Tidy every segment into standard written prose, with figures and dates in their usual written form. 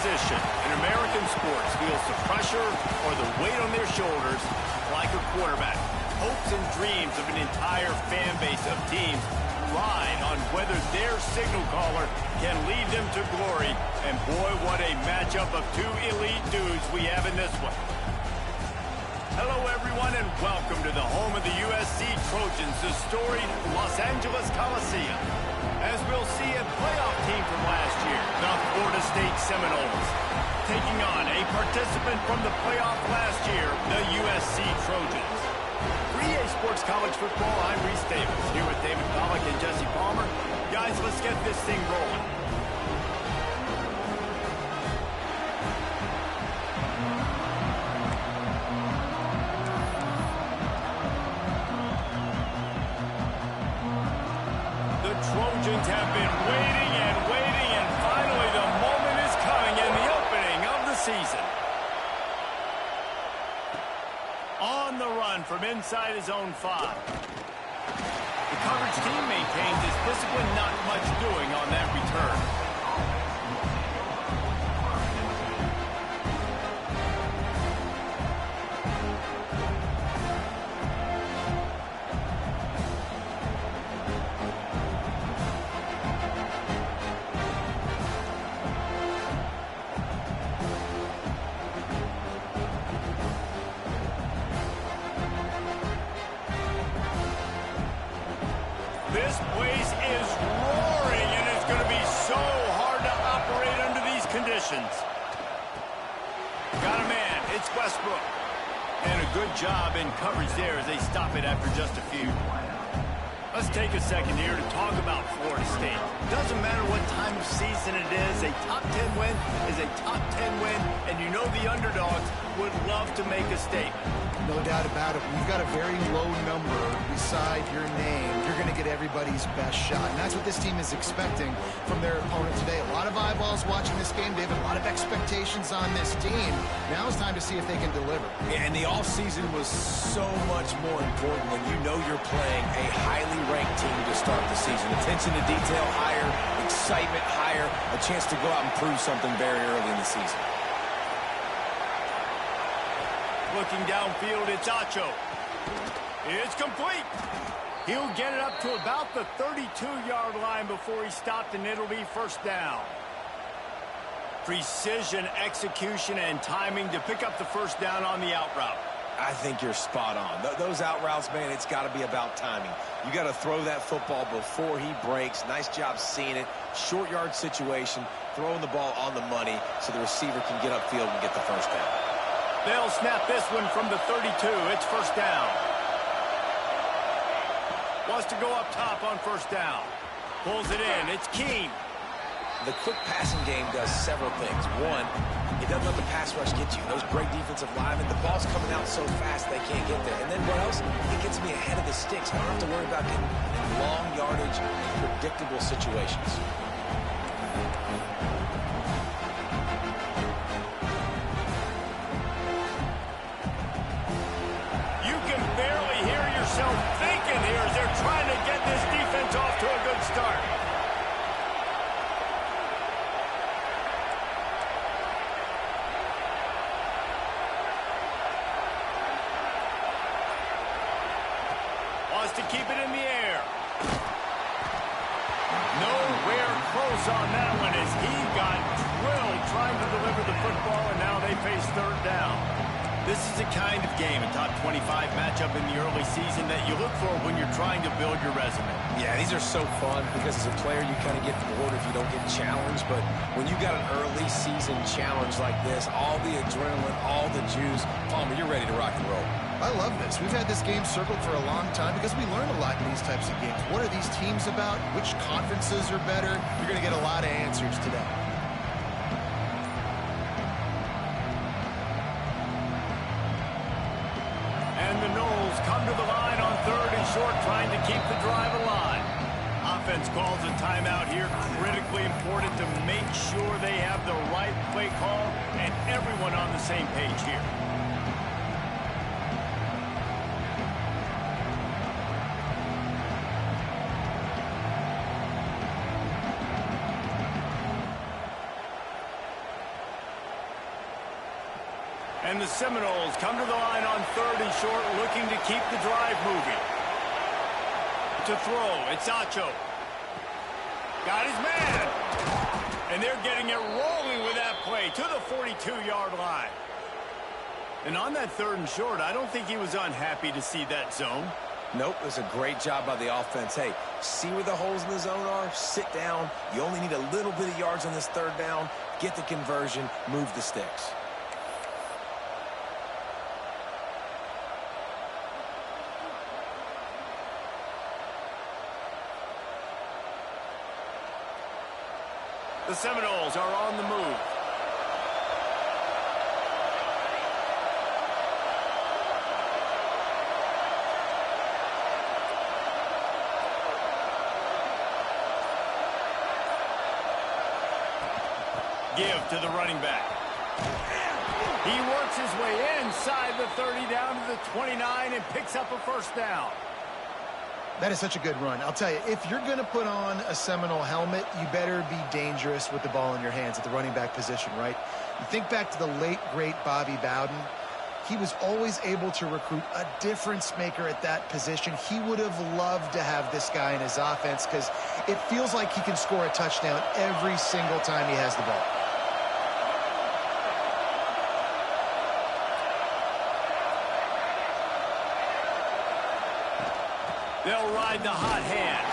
position in American sports feels the pressure or the weight on their shoulders like a quarterback. Hopes and dreams of an entire fan base of teams ride on whether their signal caller can lead them to glory. And boy, what a matchup of two elite dudes we have in this one. Hello, everyone, and welcome to the home of the USC Trojans, the storied Los Angeles Coliseum. As we'll see, a playoff team from last year, the Florida State Seminoles, taking on a participant from the playoff last year, the USC Trojans. For EA Sports College Football, I'm Reese Davis, here with David Pollack and Jesse Palmer. Guys, let's get this thing rolling. The Trojans have been waiting, and finally the moment is coming in the opening of the season. On the run from inside his own 5. The coverage team maintains his discipline, not much doing on that return. This place is roaring, and it's going to be so hard to operate under these conditions. Got a man. It's Westbrook. And a good job in coverage there as they stop it after just a few. Let's take a second here to talk about Florida State. Doesn't matter what time of season it is, a top 10 win is a top 10 win, and you know the underdogs would love to make a statement. No doubt about it. When you've got a very low number beside your name, you're going to get everybody's best shot. And that's what this team is expecting from their opponent today. A lot of eyeballs watching this game. They have a lot of expectations on this team. Now it's time to see if they can deliver. Yeah, and the offseason was so much more important when you know you're playing a highly ranked team to start the season. Attention to detail higher, excitement higher, a chance to go out and prove something very early in the season. Looking downfield, it's Acho. It's complete. He'll get it up to about the 32-yard line before he stopped, and it'll be first down. Precision, execution, and timing to pick up the first down on the out route. I think you're spot on. Those out routes, man, it's got to be about timing. You got to throw that football before he breaks. Nice job seeing it. Short yard situation, throwing the ball on the money so the receiver can get upfield and get the first down. They'll snap this one from the 32. It's first down. Wants to go up top on first down. Pulls it in. It's Keene. The quick passing game does several things. One, it doesn't let the pass rush get you. Those great defensive linemen, the ball's coming out so fast they can't get there. And then what else? It gets me ahead of the sticks. I don't have to worry about getting in long yardage, predictable situations. You can barely hear yourself thinking here as they're trying to get this defense off to a good start. To keep it in the air. Nowhere close on that one as he got drilled trying to deliver the football, and now they face third down. This is the kind of game, a top 25 matchup in the early season that you look for when you're trying to build your resume. Yeah, these are so fun because as a player you kind of get bored if you don't get challenged, but when you got an early season challenge like this, all the adrenaline, all the juice, Palmer, you're ready to rock and roll. I love this. We've had this game circled for a long time because we learn a lot in these types of games. What are these teams about? Which conferences are better? You're going to get a lot of answers today. And the Noles come to the line on third and short, trying to keep the drive alive. Offense calls a timeout here. Critically important to make sure they have the right play call and everyone on the same page here. And the Seminoles come to the line on 3rd and short, looking to keep the drive moving. To throw, it's Acho. Got his man. And they're getting it rolling with that play to the 42-yard line. And on that 3rd and short, I don't think he was unhappy to see that zone. Nope, it was a great job by the offense. Hey, see where the holes in the zone are? Sit down. You only need a little bit of yards on this 3rd down. Get the conversion, move the sticks. The Seminoles are on the move. Give to the running back. He works his way inside the 30 down to the 29 and picks up a 1st down. That is such a good run. I'll tell you, if you're going to put on a Seminole helmet, you better be dangerous with the ball in your hands at the running back position, right? You think back to the late, great Bobby Bowden. He was always able to recruit a difference maker at that position. He would have loved to have this guy in his offense because it feels like he can score a touchdown every single time he has the ball. They'll ride the hot hand.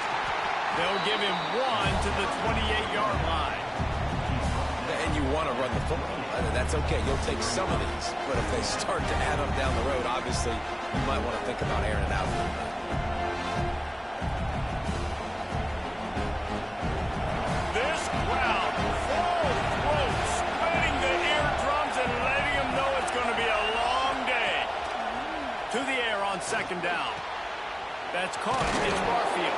They'll give him 1 to the 28-yard line. And you want to run the football. That's okay. You'll take some of these. But if they start to add up down the road, obviously, you might want to think about airing it out. This crowd, full throat, spreading the eardrums and letting them know it's going to be a long day. To the air on 2nd down. That's caught. It's Barfield.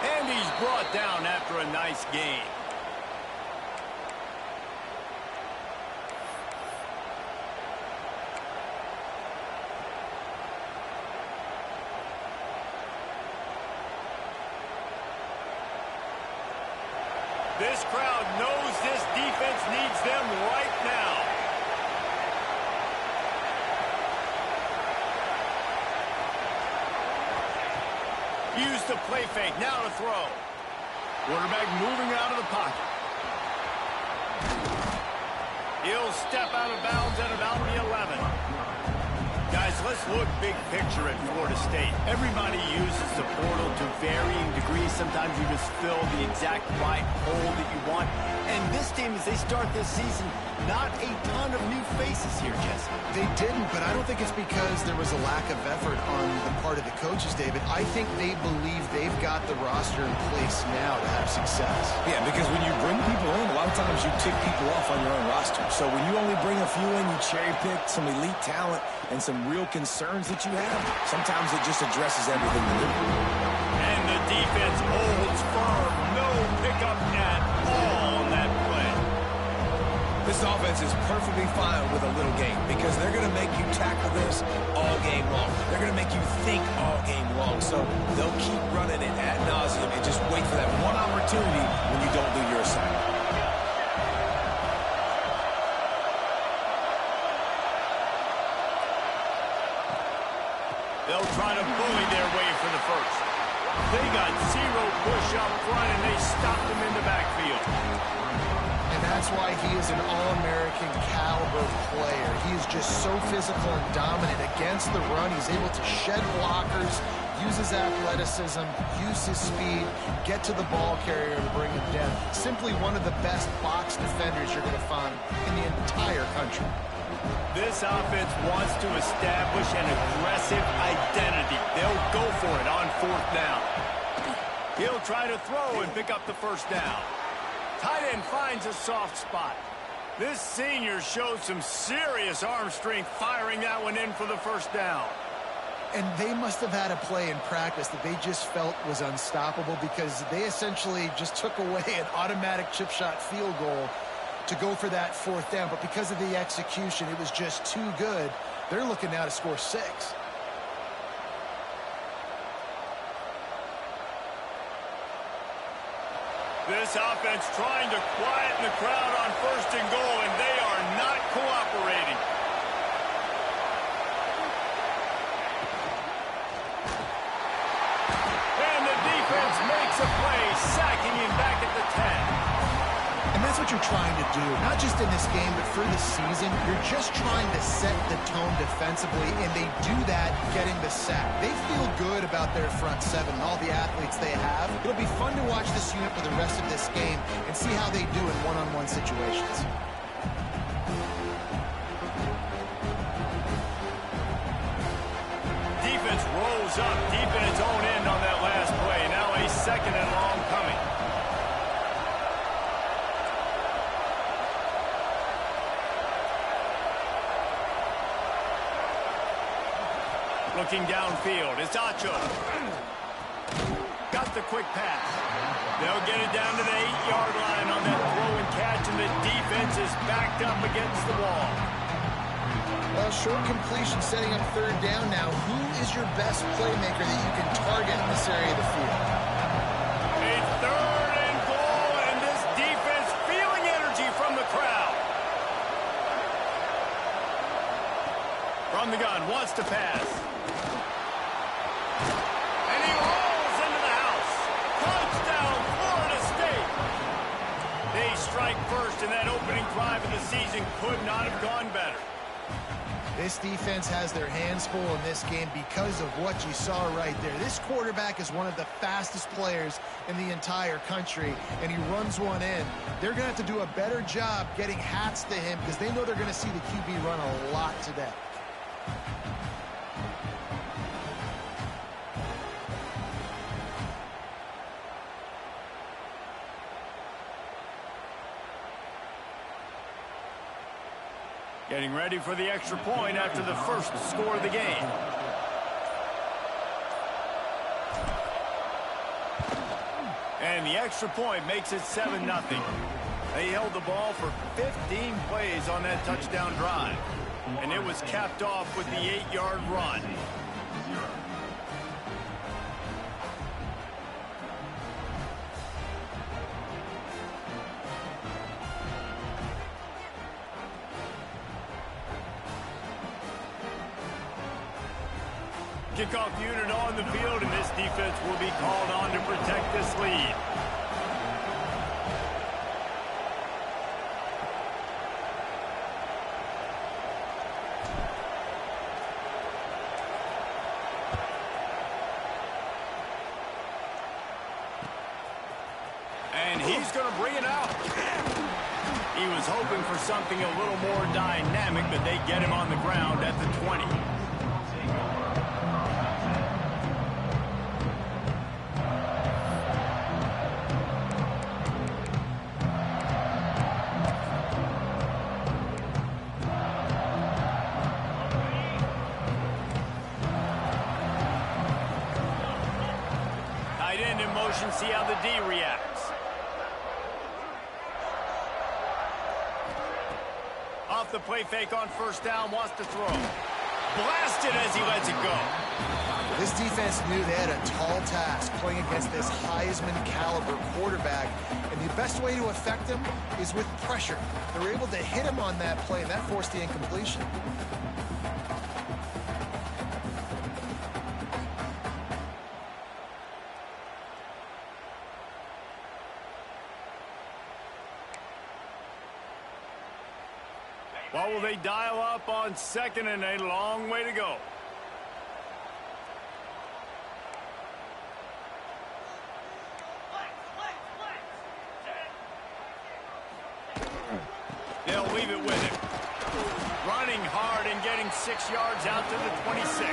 And he's brought down after a nice gain. This crowd knows this defense needs them right now. Use the play fake. Now to throw. Quarterback moving out of the pocket. He'll step out of bounds at about the 11. Guys, let's look big picture at Florida State. Everybody uses the portal to varying degrees. Sometimes you just fill the exact right hole that you want. And this team, as they start this season, not a ton of new faces here, Jesse. They didn't, but I don't think it's because there was a lack of effort on the part of the coaches, David. I think they believe they've got the roster in place now to have success. Yeah, because when you bring people in, a lot of times you tick people off on your own roster. So when you only bring a few in, you cherry pick some elite talent and some real concerns that you have. Sometimes it just addresses everything you need. And the defense holds firm. No pickup at all on that play. This offense is perfectly fine with a little game because they're going to make you tackle this all game long. They're going to make you think all game long. So they'll keep running it ad nauseum and just wait for that one opportunity when you don't do your assignment. They'll try to bully their way for the 1st. They got 0 push up front, and they stopped them in the backfield. And that's why he is an All-American caliber player. He is just so physical and dominant against the run. He's able to shed blockers, use his athleticism, use his speed, get to the ball carrier and bring him down. Simply one of the best box defenders you're going to find in the entire country. This offense wants to establish an aggressive identity. They'll go for it on 4th down. He'll try to throw and pick up the 1st down. Tight end finds a soft spot. This senior shows some serious arm strength firing that one in for the 1st down. And they must have had a play in practice that they just felt was unstoppable because they essentially just took away an automatic chip shot field goal to go for that 4th down. But because of the execution, it was just too good. They're looking now to score 6. This offense trying to quieten the crowd on 1st and goal, and they are are not cooperating. And the defense makes a play, sacking him back at the 10. And that's what you're trying to do, not just in this game, but for the season. You're just trying to set the tone defensively, and they do that getting the sack. They feel good about their front seven and all the athletes they have. It'll be fun to watch this unit for the rest of this game and see how they do in one-on-one situations. Defense rolls up deep in its own end on that last play. Now a second and long coming. Looking downfield, it's Acho. Got the quick pass. They'll get it down to the 8-yard line on that throw and catch, and the defense is backed up against the wall. Well, short completion setting up third down now. Who is your best playmaker that you can target in this area of the field? A third and goal, and this defense feeling energy from the crowd. From the gun, wants to pass. And he rolls into the house. Touchdown, Florida State. They strike first, and that opening drive of the season could not have gone better. This defense has their hands full in this game because of what you saw right there. This quarterback is one of the fastest players in the entire country, and he runs one in. They're going to have to do a better job getting hats to him because they know they're going to see the QB run a lot today. Getting ready for the extra point after the first score of the game. And the extra point makes it 7-0. They held the ball for 15 plays on that touchdown drive. And it was capped off with the 8-yard run. Kickoff unit on the field, and this defense will be called on to protect this lead. And he's going to bring it out. He was hoping for something a little more dynamic, but they get him on the ground at the 20. See how the D reacts. Off the play fake on first down, wants to throw. Blasted as he lets it go. This defense knew they had a tall task playing against this Heisman caliber quarterback, and the best way to affect him is with pressure. They were able to hit him on that play, and that forced the incompletion. What will they dial up on second and a long way to go? They'll leave it with him. Running hard and getting 6 yards out to the 26.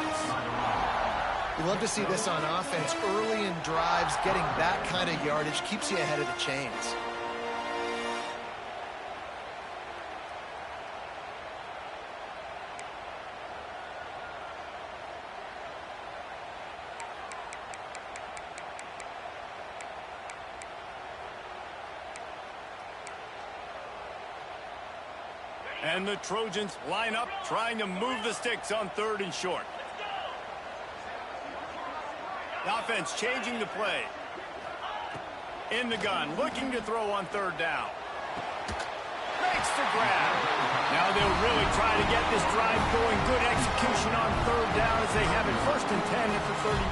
You love to see this on offense. Early in drives, getting that kind of yardage keeps you ahead of the chains. And the Trojans line up, trying to move the sticks on third and short. The offense changing the play. In the gun, looking to throw on third down. Makes the grab. Now they'll really try to get this drive going. Good execution on third down as they have it 1st and 10 at the 31.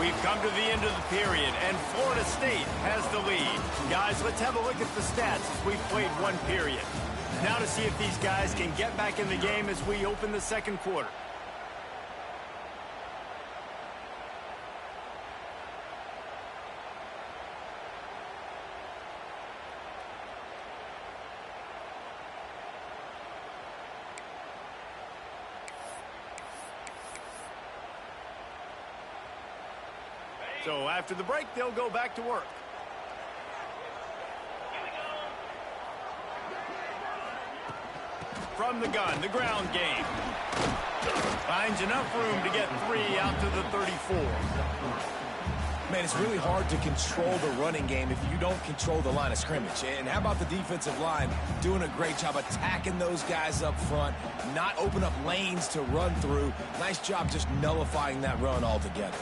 We've come to the end of the period, and Florida State has the lead. Guys, let's have a look at the stats as we've played one period. Now to see if these guys can get back in the game as we open the second quarter. So after the break, they'll go back to work. From the gun, the ground game. Finds enough room to get 3 out to the 34. Man, it's really hard to control the running game if you don't control the line of scrimmage. And how about the defensive line doing a great job attacking those guys up front, not open up lanes to run through. Nice job just nullifying that run altogether.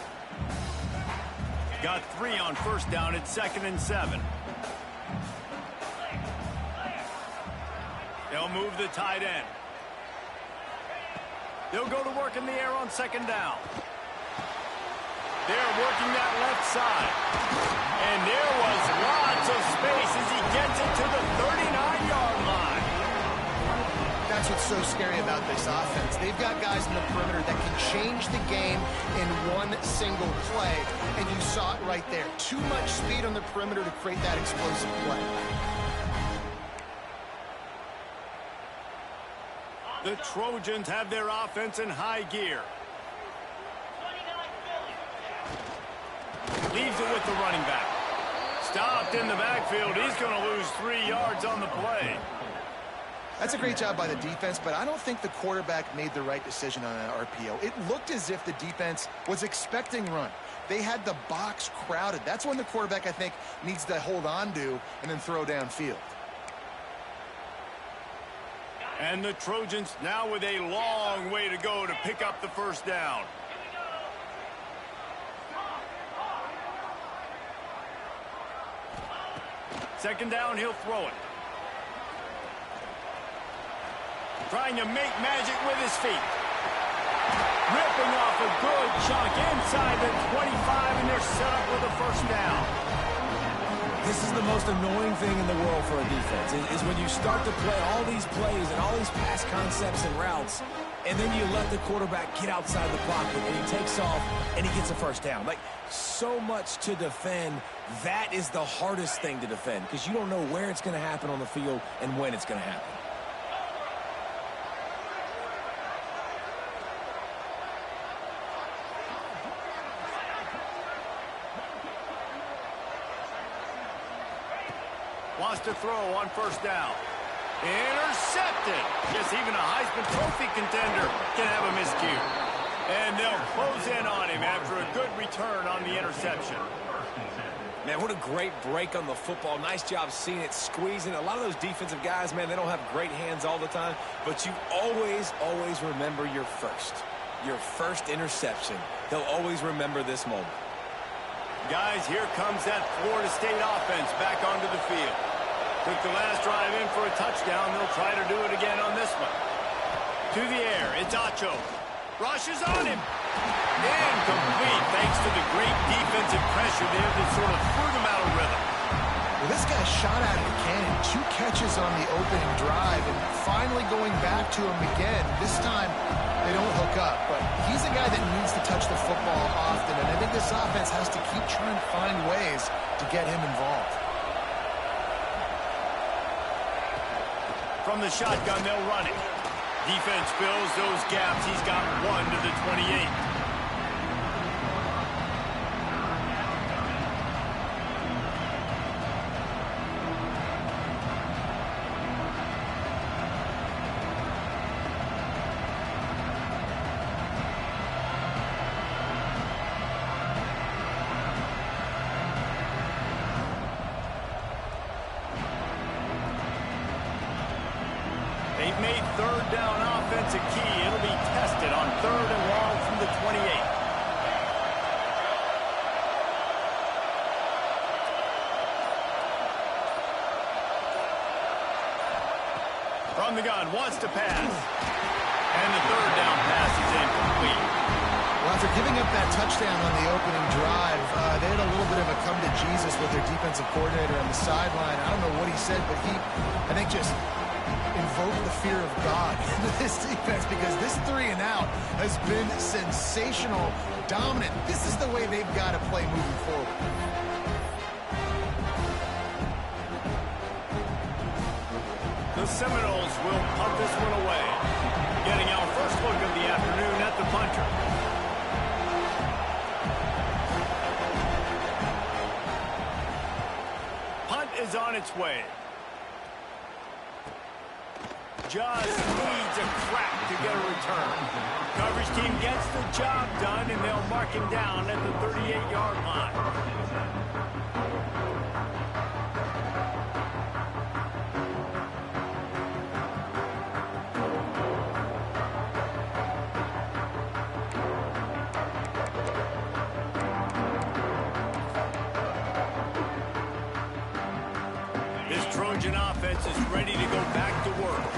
Got 3 on 1st down at 2nd and 7. They'll move the tight end. They'll go to work in the air on 2nd down. They're working that left side. And there was lots of space as he gets it to the 39-yard line. That's what's so scary about this offense. They've got guys in the perimeter that can change the game in one single play, and you saw it right there. Too much speed on the perimeter to create that explosive play. The Trojans have their offense in high gear. Leaves it with the running back. Stopped in the backfield. He's going to lose 3 yards on the play. That's a great job by the defense, but I don't think the quarterback made the right decision on that RPO. It looked as if the defense was expecting run. They had the box crowded. That's when the quarterback, I think, needs to hold on to and then throw downfield. And the Trojans now with a long way to go to pick up the 1st down. Second down, he'll throw it. Trying to make magic with his feet. Ripping off a good chunk inside the 25, and they're set up with a 1st down. This is the most annoying thing in the world for a defense, is when you start to play all these plays and all these pass concepts and routes, and then you let the quarterback get outside the pocket, and he takes off, and he gets a 1st down. Like, so much to defend. That is the hardest thing to defend, because you don't know where it's going to happen on the field and when it's going to happen. Wants to throw on 1st down. Intercepted. Guess even a Heisman Trophy contender can have a miscue. And they'll close in on him after a good return on the interception. Man, what a great break on the football. Nice job seeing it, squeezing. A lot of those defensive guys, man, they don't have great hands all the time, but you always, always remember your first interception. They'll always remember this moment. Guys, here comes that Florida State offense back onto the field. Took the last drive in for a touchdown. They'll try to do it again on this one. To the air, it's Acho. Rushes on him. Incomplete, thanks to the great defensive pressure there that sort of threw them out of rhythm. Well, this guy shot out of the cannon. 2 catches on the opening drive, and finally going back to him again. This time, they don't hook up, but he's a guy that needs to touch the football often, and I think this offense has to keep trying to find ways to get him involved. From the shotgun, they'll run it. Defense fills those gaps. He's got 1 to the 28. They've made 3rd down offense a key. It'll be tested on 3rd and long from the 28. From the gun, wants to pass. And the third down pass is incomplete. Well, after giving up that touchdown on the opening drive, they had a little bit of a come to Jesus with their defensive coordinator on the sideline. I don't know what he said, but he, I think, just invoked the fear of God into this defense, because this 3-and-out has been sensational, dominant. This is the way they've got to play moving forward. The Seminoles will punt this one away. Getting our first look of the afternoon at the punter. Punt is on its way. Just needs a crack to get a return. Coverage team gets the job done, and they'll mark him down at the 38-yard line. Trojan offense is ready to go back to work.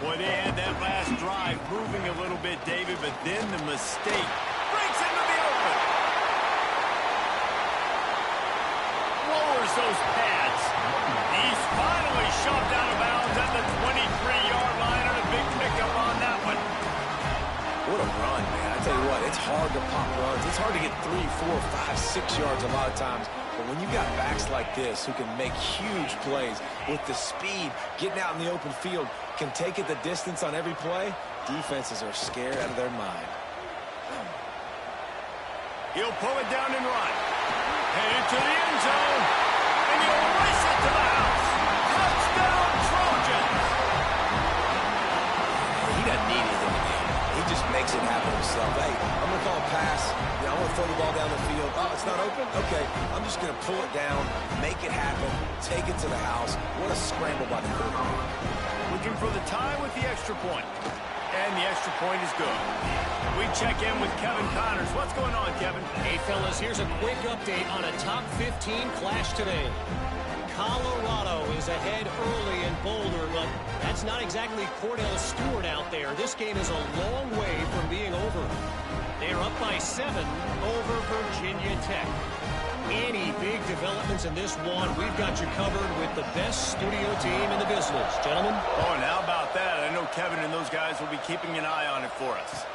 Boy, they had that last drive moving a little bit, David, but then the mistake breaks into the open. Lowers those pads. He's finally shoved out of bounds at the 23-yard line, and a big pickup on that one. What a run, man. I tell you what, it's hard to pop runs. It's hard to get 3, 4, 5, 6 yards a lot of times. But when you've got backs like this who can make huge plays with the speed, getting out in the open field, can take it the distance on every play, defenses are scared out of their mind. He'll pull it down and run. Headed to the end zone. And he'll race it to the house. Touchdown, Trojans! He doesn't need anything to do. He just makes it happen himself. Hey, I'm going to call a pass. I want to throw the ball down the field. Oh, it's not open? Okay. I'm just going to pull it down, make it happen, take it to the house. What a scramble by the quarterback. Looking for the tie with the extra point. And the extra point is good. We check in with Kevin Connors. What's going on, Kevin? Hey, fellas, here's a quick update on a top 15 clash today. Colorado is ahead early in Boulder, but that's not exactly Cordell Stewart out there. This game is a long way from being over. They're up by 7 over Virginia Tech. Any big developments in this one, we've got you covered with the best studio team in the business. Gentlemen? Oh, and how about that? I know Kevin and those guys will be keeping an eye on it for us.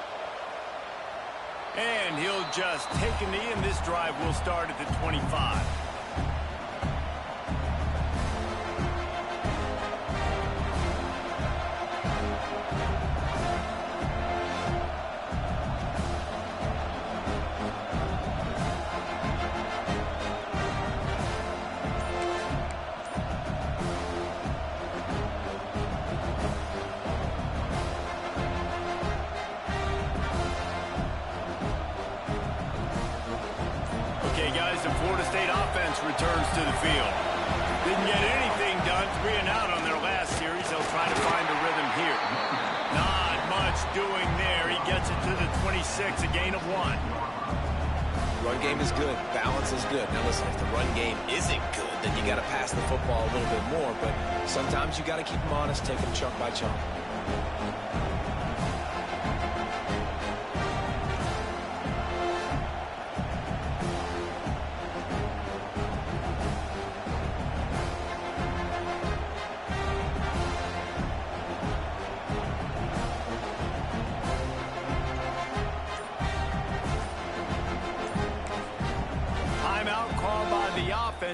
And he'll just take a knee, and this drive will start at the 25. Okay, guys, the Florida State offense returns to the field. Didn't get anything done, 3-and-out on their last series. They'll try to find a rhythm here. Not much doing there. He gets it to the 26, a gain of 1. Run game is good. Balance is good. Now, listen, if the run game isn't good, then you got to pass the football a little bit more. But sometimes you got to keep them honest, take them chunk by chunk.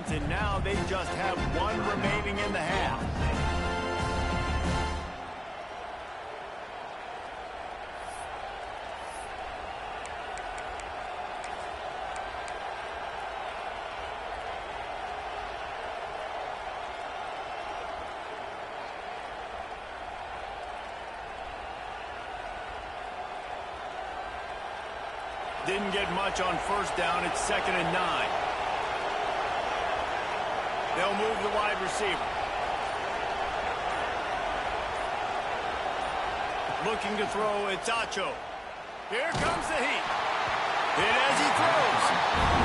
And now they just have 1 remaining in the half. Didn't get much on first down. It's 2nd and 9. They'll move the wide receiver. Looking to throw, it's Acho. Here comes the heat. And as he throws.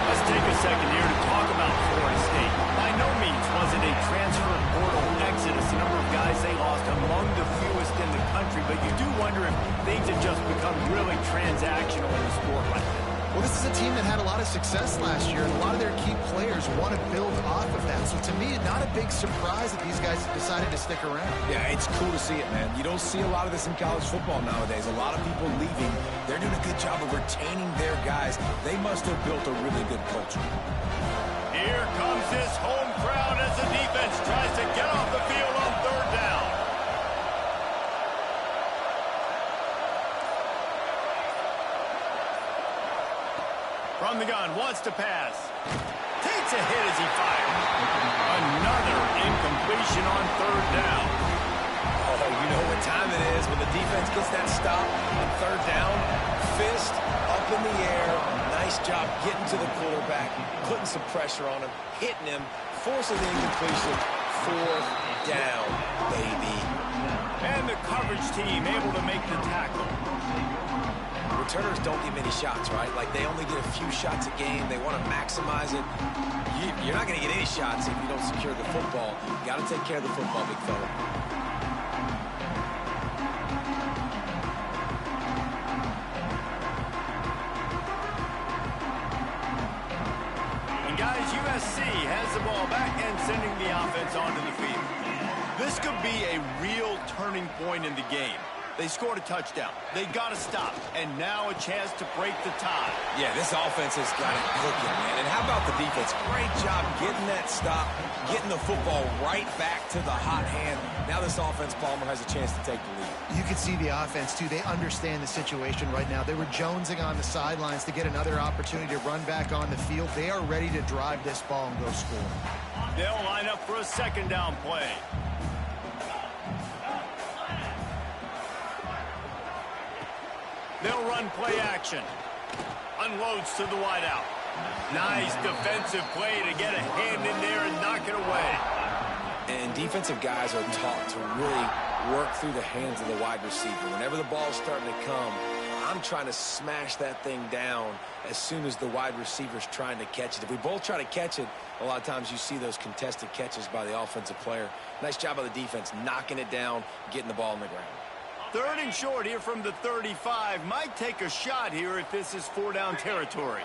Let's take a second here to talk about Florida State. By no means was it a transfer portal exodus. The number of guys they lost among the fewest in the country, but you do wonder if things have just become really transactional in the sport right now. Well, this is a team that had a lot of success last year, and a lot of their key players want to build off of that. So to me, not a big surprise that these guys decided to stick around. Yeah, it's cool to see it, man. You don't see a lot of this in college football nowadays. A lot of people leaving. They're doing a good job of retaining their guys. They must have built a really good culture. Here comes this home crowd as the defense tries to get off the field on third down. From the gun, wants to pass. Takes a hit as he fires. Another incompletion on third down. Oh, you know what time it is when the defense gets that stop on third down. Fist up in the air. Nice job getting to the quarterback, putting some pressure on him, hitting him, forcing the incompletion. Fourth down, baby. And the coverage team able to make the tackle. Returners don't get many shots, right? Like, they only get a few shots a game. They want to maximize it. You're not going to get any shots if you don't secure the football. You got to take care of the football, big fella. And guys, USC has the ball back and sending the offense onto the field. This could be a real turning point in the game. They scored a touchdown. They got to stop. And now a chance to break the tie. Yeah, this offense has got it cooking, man. And how about the defense? Great job getting that stop, getting the football right back to the hot hand. Now this offense, Palmer, has a chance to take the lead. You can see the offense, too. They understand the situation right now. They were jonesing on the sidelines to get another opportunity to run back on the field. They are ready to drive this ball and go score. They'll line up for a second down play. They'll run play action. Unloads to the wideout. Nice defensive play to get a hand in there and knock it away. And defensive guys are taught to really work through the hands of the wide receiver. Whenever the ball's starting to come, I'm trying to smash that thing down as soon as the wide receiver's trying to catch it. If we both try to catch it, a lot of times you see those contested catches by the offensive player. Nice job by the defense, knocking it down, getting the ball on the ground. Third and short here from the 35. Might take a shot here if this is four-down territory.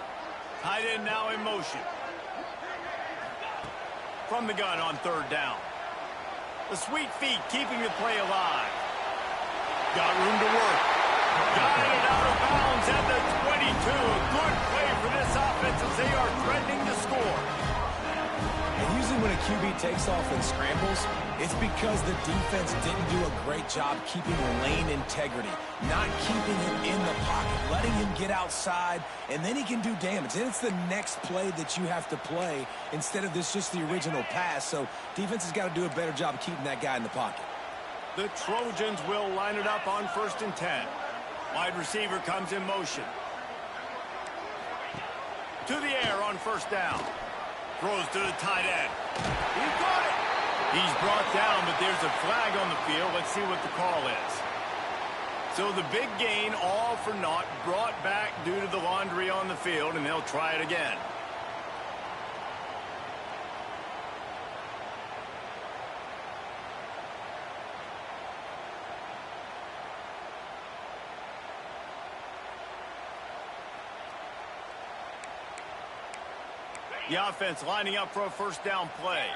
Tight end now in motion. From the gun on third down. The sweet feet keeping the play alive. Got room to work. Got it out of bounds at the 22. A good play for this offense as they are threatening to score. And usually when a QB takes off and scrambles, it's because the defense didn't do a great job keeping lane integrity, not keeping him in the pocket, letting him get outside, and then he can do damage. And it's the next play that you have to play instead of this just the original pass. So defense has got to do a better job keeping that guy in the pocket. The Trojans will line it up on 1st and 10. Wide receiver comes in motion. To the air on 1st down. Throws to the tight end. He got it. He's brought down, but there's a flag on the field. Let's see what the call is. So the big gain, all for naught, brought back due to the laundry on the field, and they'll try it again. The offense lining up for a 1st down play.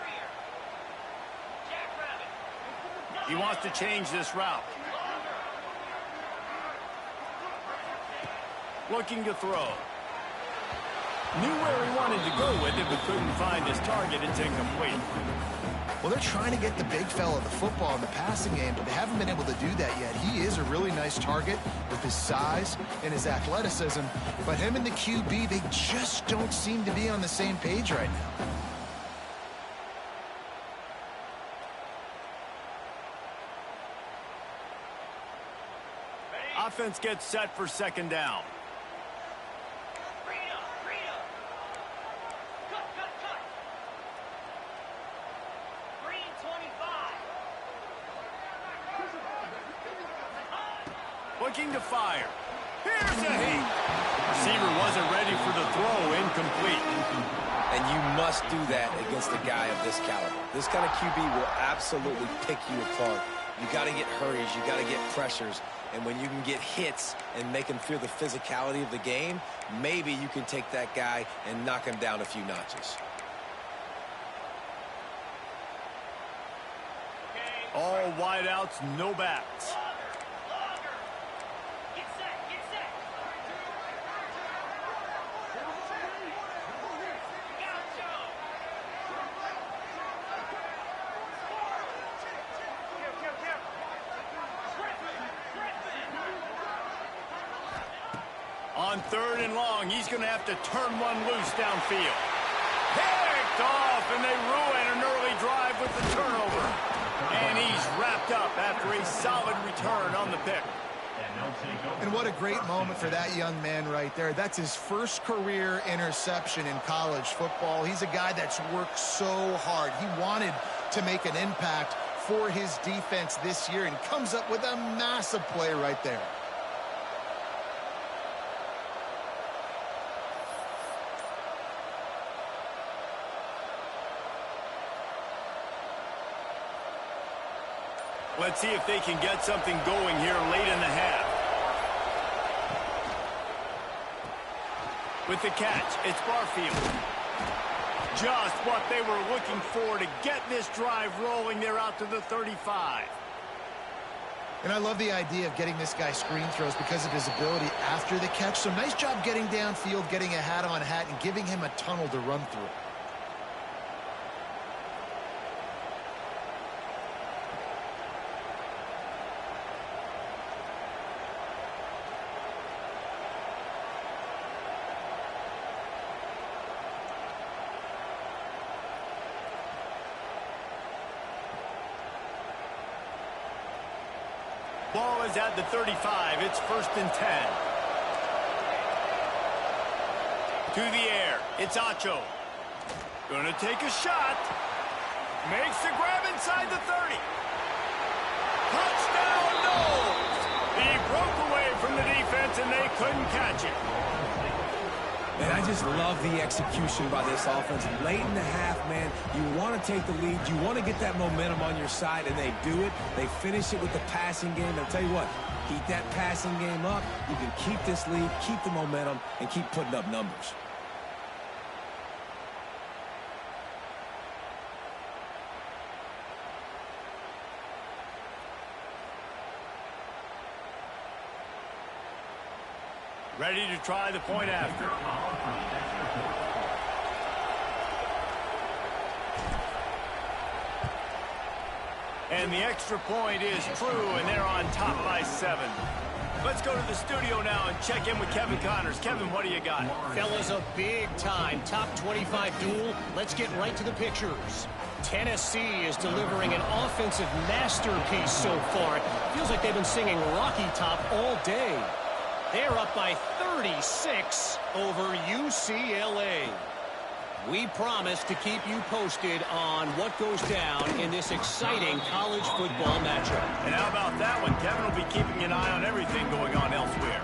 He wants to change this route. Looking to throw. Knew where he wanted to go with it, but couldn't find his target. It's incomplete. Well, they're trying to get the big fella the football in the passing game, but they haven't been able to do that yet. He is a really nice target with his size and his athleticism, but him and the QB, they just don't seem to be on the same page right now. Offense gets set for 2nd down. Looking to fire. Here's a hit. Receiver wasn't ready for the throw, incomplete. And you must do that against a guy of this caliber. This kind of QB will absolutely pick you apart. You got to get hurries, you got to get pressures, and when you can get hits and make him feel the physicality of the game, maybe you can take that guy and knock him down a few notches. All wideouts, no backs. On 3rd and long, he's going to have to turn one loose downfield. Picked off, and they ruin an early drive with the turnover. And he's wrapped up after a solid return on the pick. And what a great moment for that young man right there. That's his first career interception in college football. He's a guy that's worked so hard. He wanted to make an impact for his defense this year and comes up with a massive play right there. Let's see if they can get something going here late in the half. With the catch, it's Barfield. Just what they were looking for to get this drive rolling. They're out to the 35. And I love the idea of getting this guy screen throws because of his ability after the catch. So nice job getting downfield, getting a hat-on-hat, and giving him a tunnel to run through. Ball is at the 35. It's 1st and 10. To the air. It's Acho. Gonna take a shot. Makes the grab inside the 30. Touchdown, Knowles. He broke away from the defense, and they couldn't catch it. And I just love the execution by this offense. Late in the half, man, you want to take the lead. You want to get that momentum on your side, and they do it. They finish it with the passing game. I'll tell you what, keep that passing game up. You can keep this lead, keep the momentum, and keep putting up numbers. Ready to try the point after. And the extra point is true, and they're on top by 7. Let's go to the studio now and check in with Kevin Connors. Kevin, what do you got? Fellas, a big-time top 25 duel. Let's get right to the pictures. Tennessee is delivering an offensive masterpiece so far. It feels like they've been singing Rocky Top all day. They're up by 36 over UCLA. We promise to keep you posted on what goes down in this exciting college football matchup. And how about that one? Kevin will be keeping an eye on everything going on elsewhere.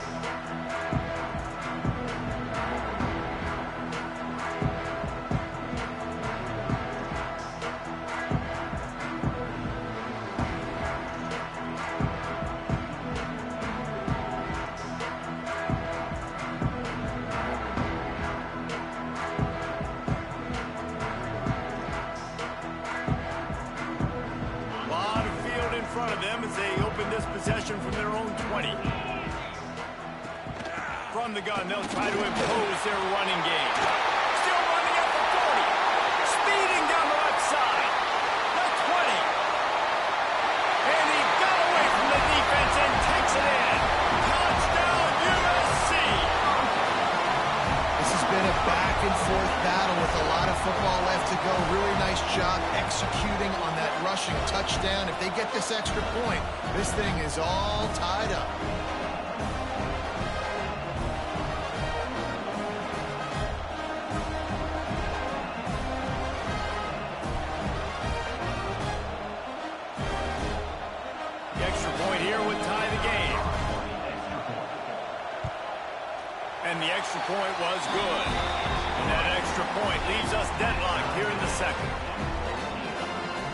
As they open this possession from their own 20. From the gun, they'll try to impose their running game. Still running at the 40. Speeding down the left side. The 20. And he got away from the defense and takes it in. Touchdown, USC. This has been a back-and-forth battle with a lot of football left to go. Really nice job executing on that rushing touchdown. If they get this extra point, this thing is all tied up. The extra point here would tie the game. And the extra extra point was good. And that extra point leaves us deadlocked here in the second.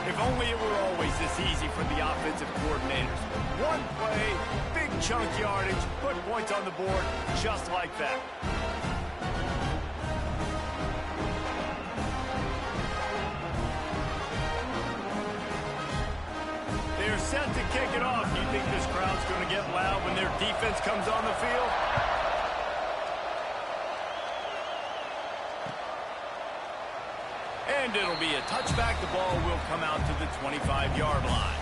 If only it were always this easy for the offensive coordinators. One play, big chunk yardage, put points on the board just like that. They're set to kick it off. Do you think this crowd's going to get loud when their defense comes on the field? And it'll be a touchback. The ball will come out to the 25-yard line.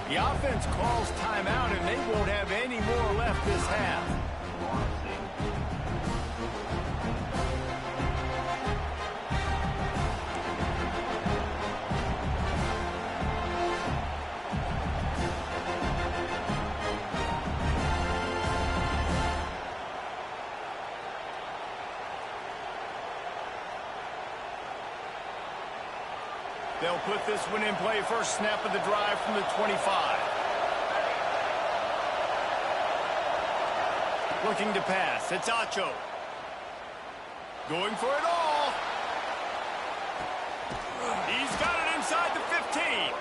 The offense calls timeout, and they won't have any more left this half. They'll put this one in play. First snap of the drive from the 25. Looking to pass. It's Acho. Going for it all. He's got it inside the 15.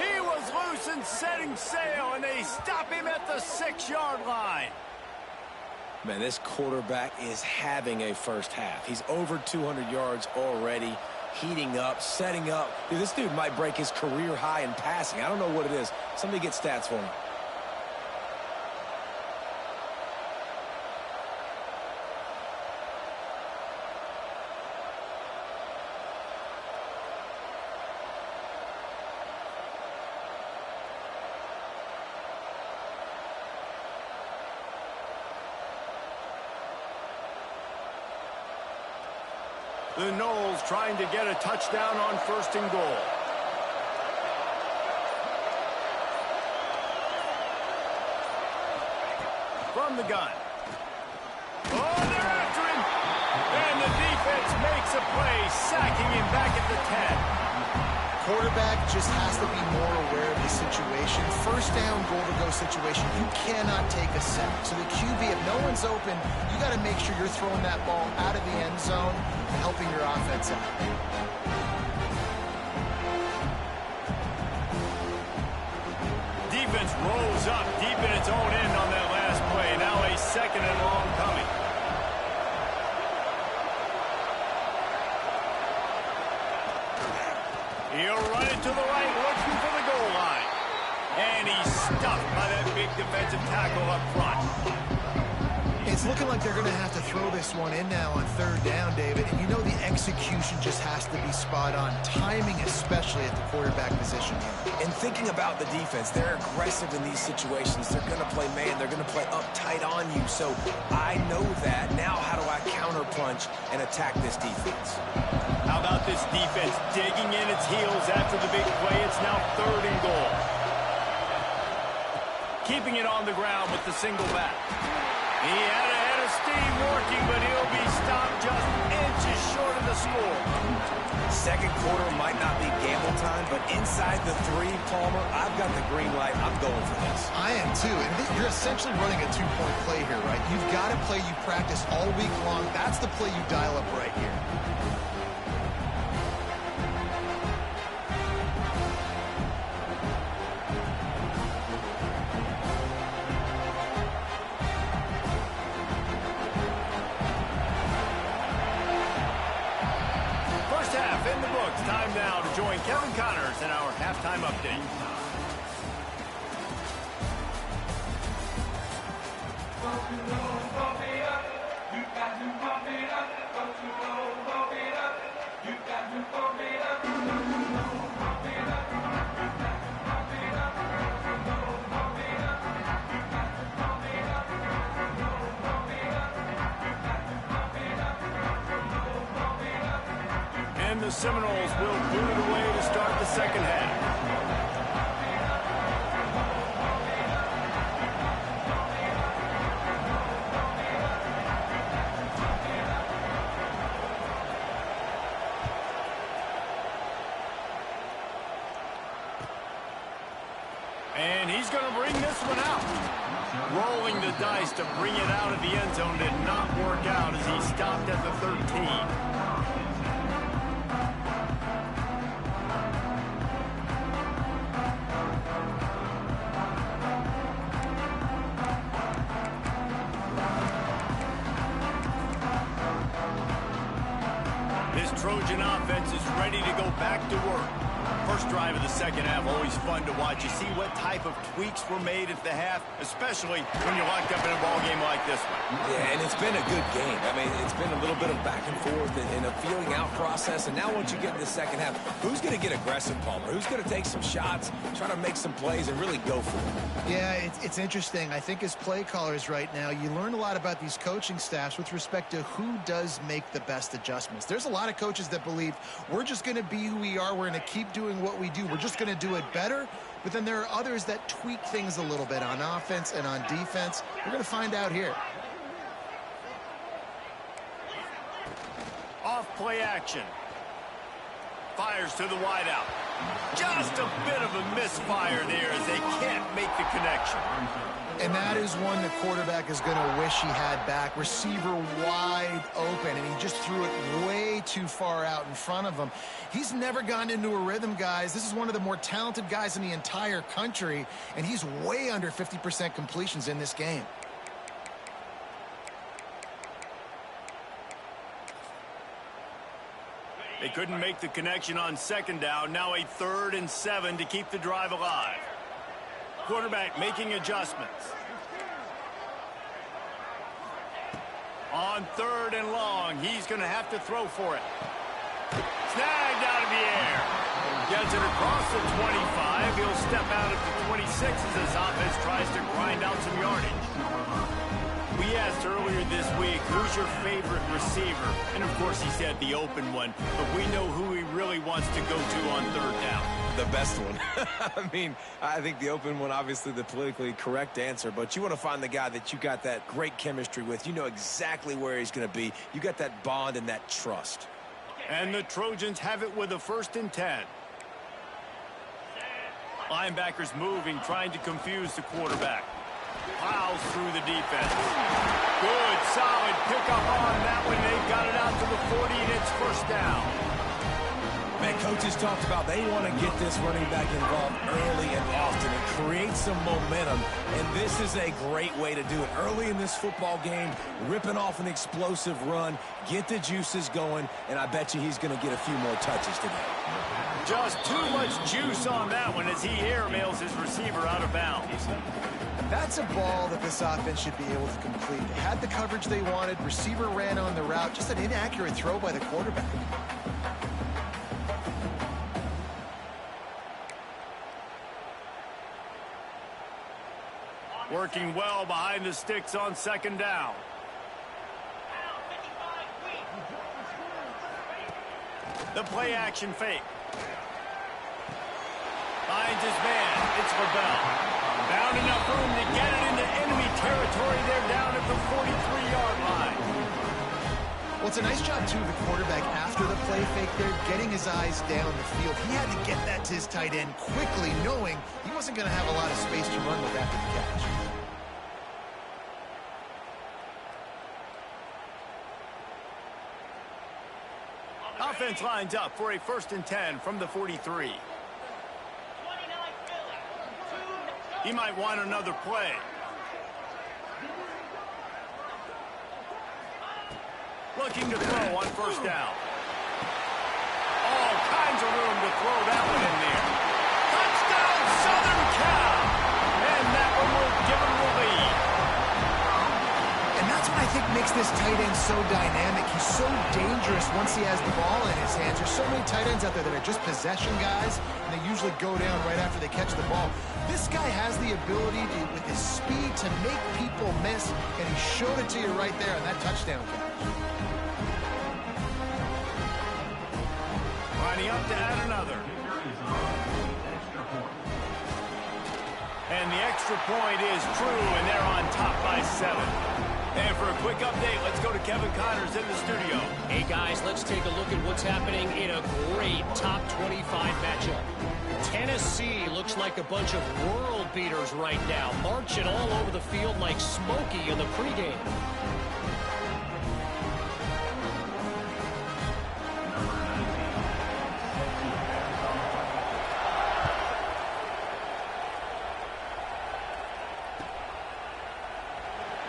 He was loose and setting sail, and they stop him at the 6-yard line. Man, this quarterback is having a first half. He's over 200 yards already. Heating up, setting up. Dude, this dude might break his career high in passing. I don't know what it is. Somebody get stats for him. The Knowles trying to get a touchdown on 1st and goal. From the gun. Oh, they're after him. And the defense makes a play, sacking him back at the 10. Quarterback just has to be more aware of the situation. First down, goal-to-go situation. You cannot take a sack. So the QB, if no one's open, you got to make sure you're throwing that ball out of the end zone and helping your offense out. Defense rolls up deep in its own end on that last play. Now a 2nd and long coming. He'll run it to the right, looking for the goal line. And he's stuffed by that big defensive tackle up front. It's looking like they're going to have to throw this one in now on 3rd down, David. And you know the execution just has to be spot on. Timing, especially at the quarterback position here. And thinking about the defense, they're aggressive in these situations. They're going to play man. They're going to play up tight on you. So I know that. Now how do I counterpunch and attack this defense? How about this defense digging in its heels after the big play? It's now 3rd and goal. Keeping it on the ground with the single back. He had a head of steam working, but he'll be stopped just inches short of the score. Second quarter might not be gamble time, but inside the 3, Palmer, I've got the green light. I'm going for this. I am too. And you're essentially running a 2-point play here, right? You've got a play you practice all week long. That's the play you dial up right here. Time now to join Kevin Connors in our halftime update. And the Seminoles will boot it away to start the second half. And he's going to bring this one out. Rolling the dice to bring it out of the end zone did not work out as he stopped at the 13. Trojan offense is ready to go back to work. First drive of the second half, always fun to watch. You see what type of tweaks were made at the half, especially when you're locked up in a ball game like this one. Yeah, and it's been a good game. I mean, it's been a little bit of back and forth and a feeling out process. And now once you get in the second half, who's going to get aggressive, Palmer? Who's going to take some shots, try to make some plays, and really go for it? Yeah, it's interesting. I think as play callers right now, you learn a lot about these coaching staffs with respect to who does make the best adjustments. There's a lot of coaches that believe we're just going to be who we are. We're going to keep doing what we do. We're just going to do it better. But then there are others that tweak things a little bit on offense and on defense. We're going to find out here. Off play action. Fires to the wideout. Just a bit of a misfire there as they can't make the connection. And that is one the quarterback is going to wish he had back. Receiver wide open, and he just threw it way too far out in front of him. He's never gotten into a rhythm, guys. This is one of the more talented guys in the entire country, and he's way under 50% completions in this game. They couldn't make the connection on second down. Now a 3rd and 7 to keep the drive alive. Quarterback making adjustments. On 3rd and long, he's going to have to throw for it. Snagged out of the air. Gets it across the 25. He'll step out at the 26 as his offense tries to grind out some yardage. We asked earlier this week, who's your favorite receiver? And, of course, he said the open one. But we know who he really wants to go to on 3rd down. The best one. I mean, I think the open one, obviously the politically correct answer, but you want to find the guy that you got that great chemistry with. You know exactly where he's going to be. You got that bond and that trust. And the Trojans have it with a 1st and 10. Linebackers moving, trying to confuse the quarterback. Plows through the defense. Good, solid pickup on that one. They've got it out to the 40, and it's 1st down. Man, coaches talked about they want to get this running back involved early and often and create some momentum, and this is a great way to do it. Early in this football game, ripping off an explosive run, get the juices going, and I bet you he's going to get a few more touches today. Just too much juice on that one as he airmails his receiver out of bounds. That's a ball that this offense should be able to complete. They had the coverage they wanted. Receiver ran on the route. Just an inaccurate throw by the quarterback. Working well behind the sticks on 2nd down. The play action fake. Finds his man. It's for Bell. Found enough room to get it into enemy territory. They're down at the 43-yard line. Well, it's a nice job, too, of the quarterback after the play fake there, getting his eyes down the field. He had to get that to his tight end quickly, knowing he wasn't going to have a lot of space to run with after the catch. Offense lines up for a 1st and 10 from the 43. He might want another play. Looking to throw on 1st down. All kinds of room to throw that one in there. Touchdown, Southern Cal! And that one will give him the lead. And that's what I think makes this tight end so dynamic. He's so dangerous once he has the ball in his hands. There's so many tight ends out there that are just possession guys, and they usually go down right after they catch the ball. This guy has the ability to, with his speed, to make people miss, and he showed it to you right there on that touchdown catch. Lining up to add another. And the extra point is true, and they're on top by 7. And for a quick update, let's go to Kevin Connors in the studio. Hey, guys, let's take a look at what's happening in a great top 25 matchup. Tennessee looks like a bunch of world beaters right now, marching all over the field like Smokey in the pregame.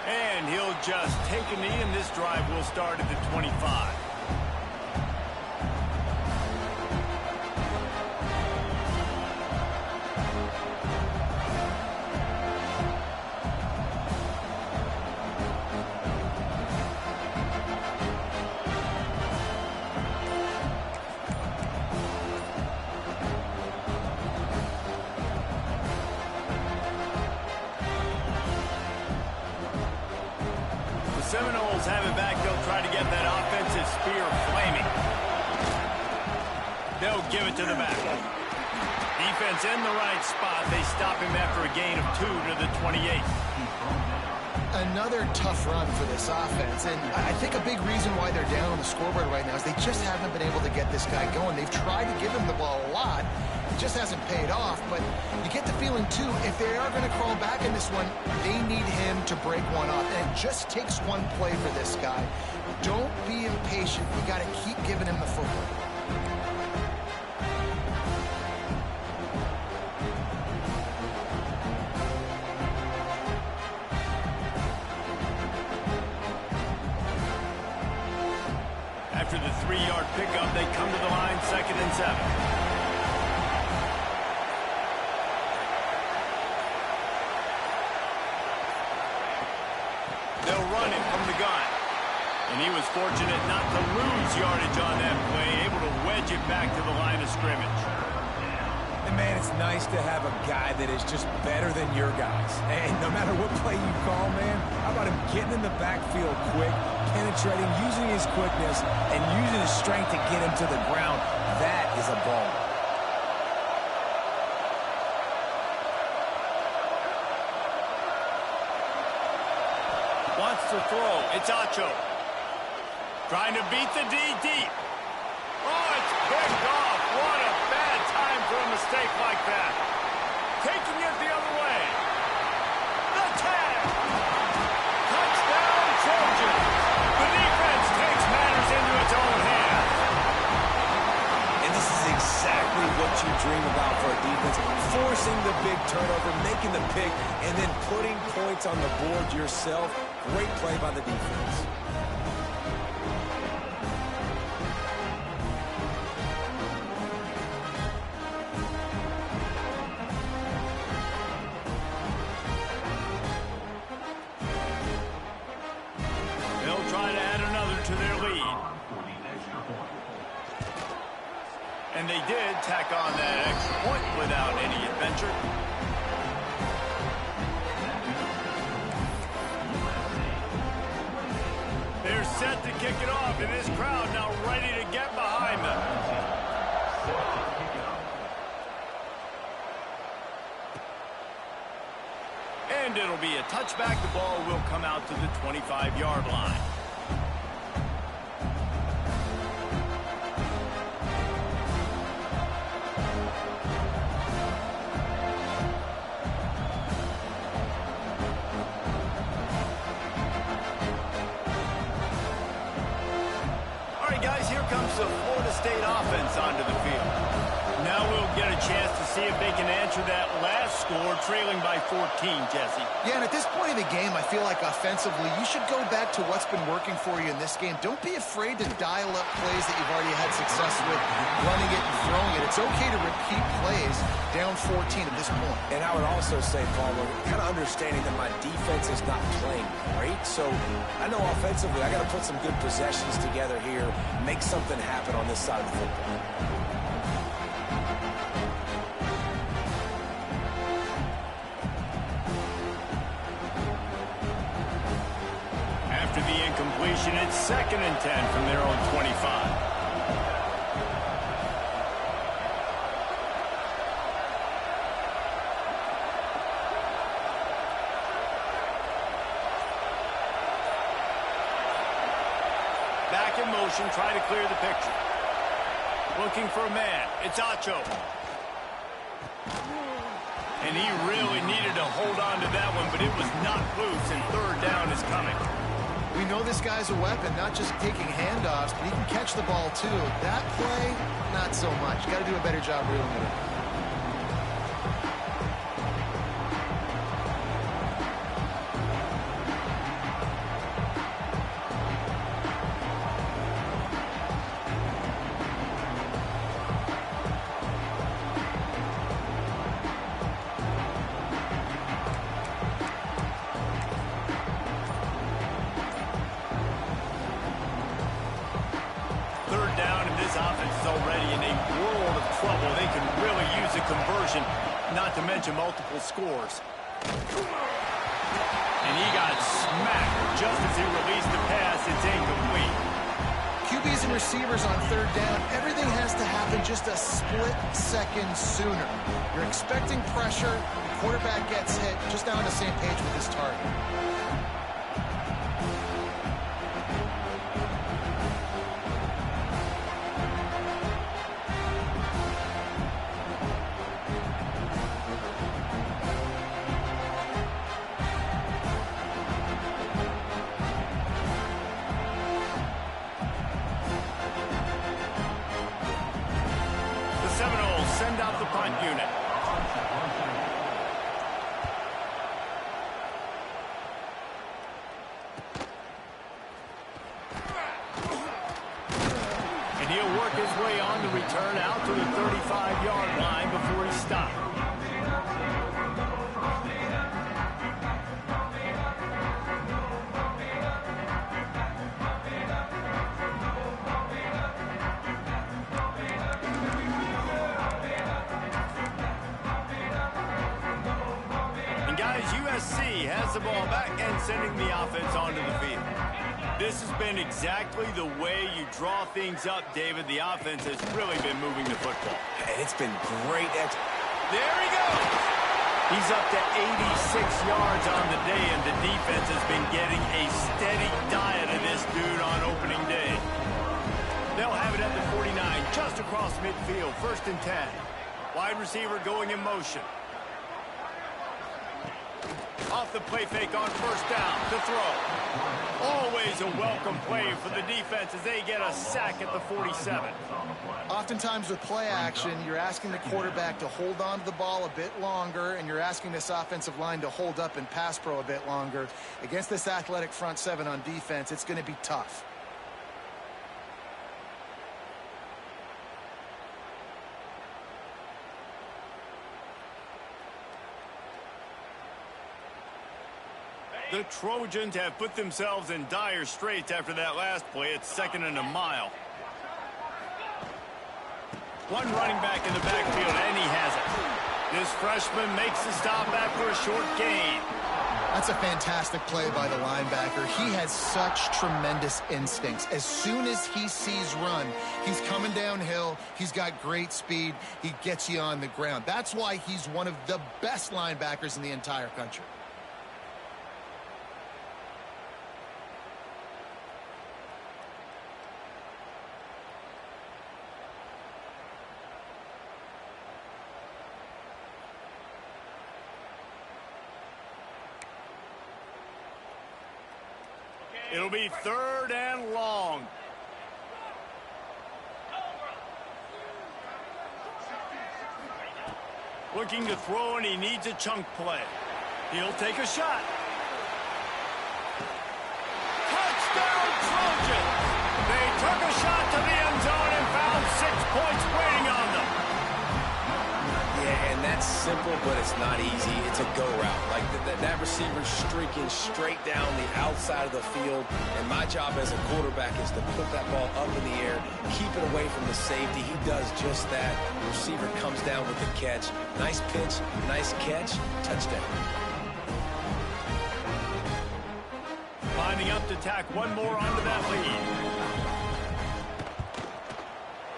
And he'll just take a knee, and this drive will start at the 25. Seminoles have it back. They'll try to get that offensive spear flaming. They'll give it to the back. Defense in the right spot. They stop him after a gain of 2 to the 28. Another tough run for this offense, and I think a big reason why they're down on the scoreboard right now is they just haven't been able to get this guy going. They've tried to give him the ball a lot. It just hasn't paid off, but you get the feeling, too, if they are going to crawl back in this one, they need him to break one off, and it just takes one play for this guy. Don't be impatient. You got to keep giving him the football. After the 3-yard pickup, they come to the line, 2nd and 7. They'll run it from the gun. And he was fortunate not to lose yardage on that play, able to wedge it back to the line of scrimmage. And, man, it's nice to have a guy that is just better than your guys. And no matter what play you call, man, how about him getting in the backfield quick, penetrating, using his quickness, and using his strength to get him to the ground? That is a ball. Wants to throw. It's Acho. Trying to beat the D deep. Oh, it's picked off. What a bad time for a mistake like that. Taking it the other way. The tag. Touchdown, Trojans. The defense takes matters into its own hands. And this is exactly what you dream about for a defense. Forcing the big turnover, making the pick, and then putting points on the board yourself. Great play by the defense. They'll try to add another to their lead. And they did tack on that extra point without any adventure. They're set to kick it off, and this crowd now ready to get behind them. And it'll be a touchback. The ball will come out to the 25-yard line. Guys, here comes the Florida State offense onto the field. Now we'll get a chance to see if they can answer that last score, trailing by 14, Jesse. Yeah, and at this point of the game, I feel like offensively, you should go back to what's been working for you in this game. Don't be afraid to dial up plays that you've already had success with, running it and throwing it. It's okay to repeat plays down 14 at this point. And I would also say, Paul, kind of understanding that my defense is not playing great, so I know offensively I got to put some good possessions together here, make something happen on this side of the football. After the incompletion, it's 2nd and 10 from their own 25. Back in motion, try to clear the picture. Looking for a man. It's Acho. And he really needed to hold on to that one, but it was not loose, and third down is coming. We know this guy's a weapon, not just taking handoffs, but he can catch the ball too. That play, not so much. Got to do a better job reeling it in. Not to mention multiple scores. And he got smacked just as he released the pass. It's incomplete. QBs and receivers on third down, everything has to happen just a split second sooner. You're expecting pressure, the quarterback gets hit, just now on the same page with his target. Send out the punt unit. And he'll work his way on the return out to the 35-yard line before he stopped. USC has the ball back and sending the offense onto the field. This has been exactly the way you draw things up, David. The offense has really been moving the football. And it's been great. There he goes. He's up to 86 yards on the day, and the defense has been getting a steady diet of this dude on opening day. They'll have it at the 49, just across midfield, 1st and 10. Wide receiver going in motion. Off the play fake on 1st down to throw. Always a welcome play for the defense as they get a sack at the 47. Oftentimes with play action, you're asking the quarterback to hold on to the ball a bit longer, and you're asking this offensive line to hold up and pass pro a bit longer. Against this athletic front seven on defense, it's going to be tough. The Trojans have put themselves in dire straits after that last play. It's 2nd and a mile. One running back in the backfield, and he has it. This freshman makes the stop after a short gain. That's a fantastic play by the linebacker. He has such tremendous instincts. As soon as he sees run, he's coming downhill. He's got great speed. He gets you on the ground. That's why he's one of the best linebackers in the entire country. It'll be 3rd and long. Looking to throw, and he needs a chunk play. He'll take a shot. Touchdown, Trojans! They took a shot to the end zone and found 6 points waiting on them. Yeah, and that's simple, but it's not easy. It's a go route. Like that receiver's streaking straight down the outside of the field, and my job as a quarterback is to put that ball up in the air, keep it away from the safety. He does just that. The receiver comes down with the catch. Nice pitch, nice catch, touchdown. Lining up to tack one more onto that lead.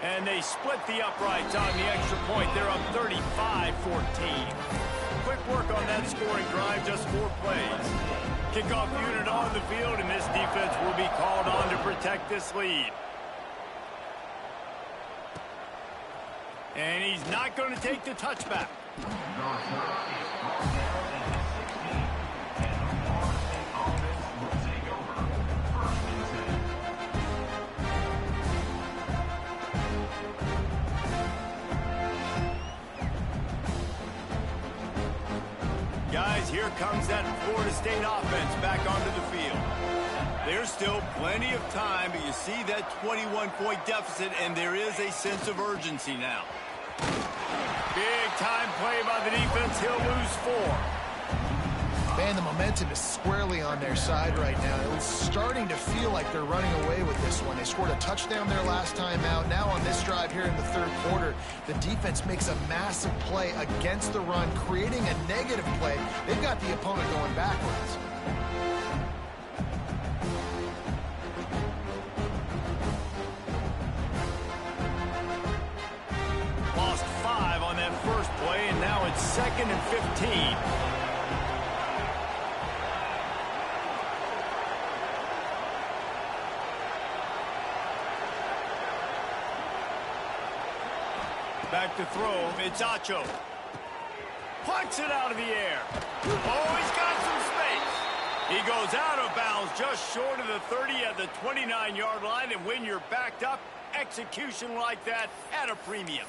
And they split the uprights on the extra point. They're up 35-14. Quick work on that scoring drive, just 4 plays. Kickoff unit on the field, and this defense will be called on to protect this lead. And he's not going to take the touchback. Guys, here comes that Florida State offense back onto the field. There's still plenty of time, but you see that 21-point deficit, and there is a sense of urgency now. Big-time play by the defense. He'll lose 4. Man, the momentum is squarely on their side right now. It's starting to feel like they're running away with this one. They scored a touchdown their last time out. Now on this drive here in the third quarter, the defense makes a massive play against the run, creating a negative play. They've got the opponent going backwards. Lost 5 on that first play, and now it's 2nd and 15. Back to throw, it's Acho. Plucks it out of the air. Oh, he's got some space. He goes out of bounds just short of the 30 at the 29-yard line, and when you're backed up, execution like that at a premium.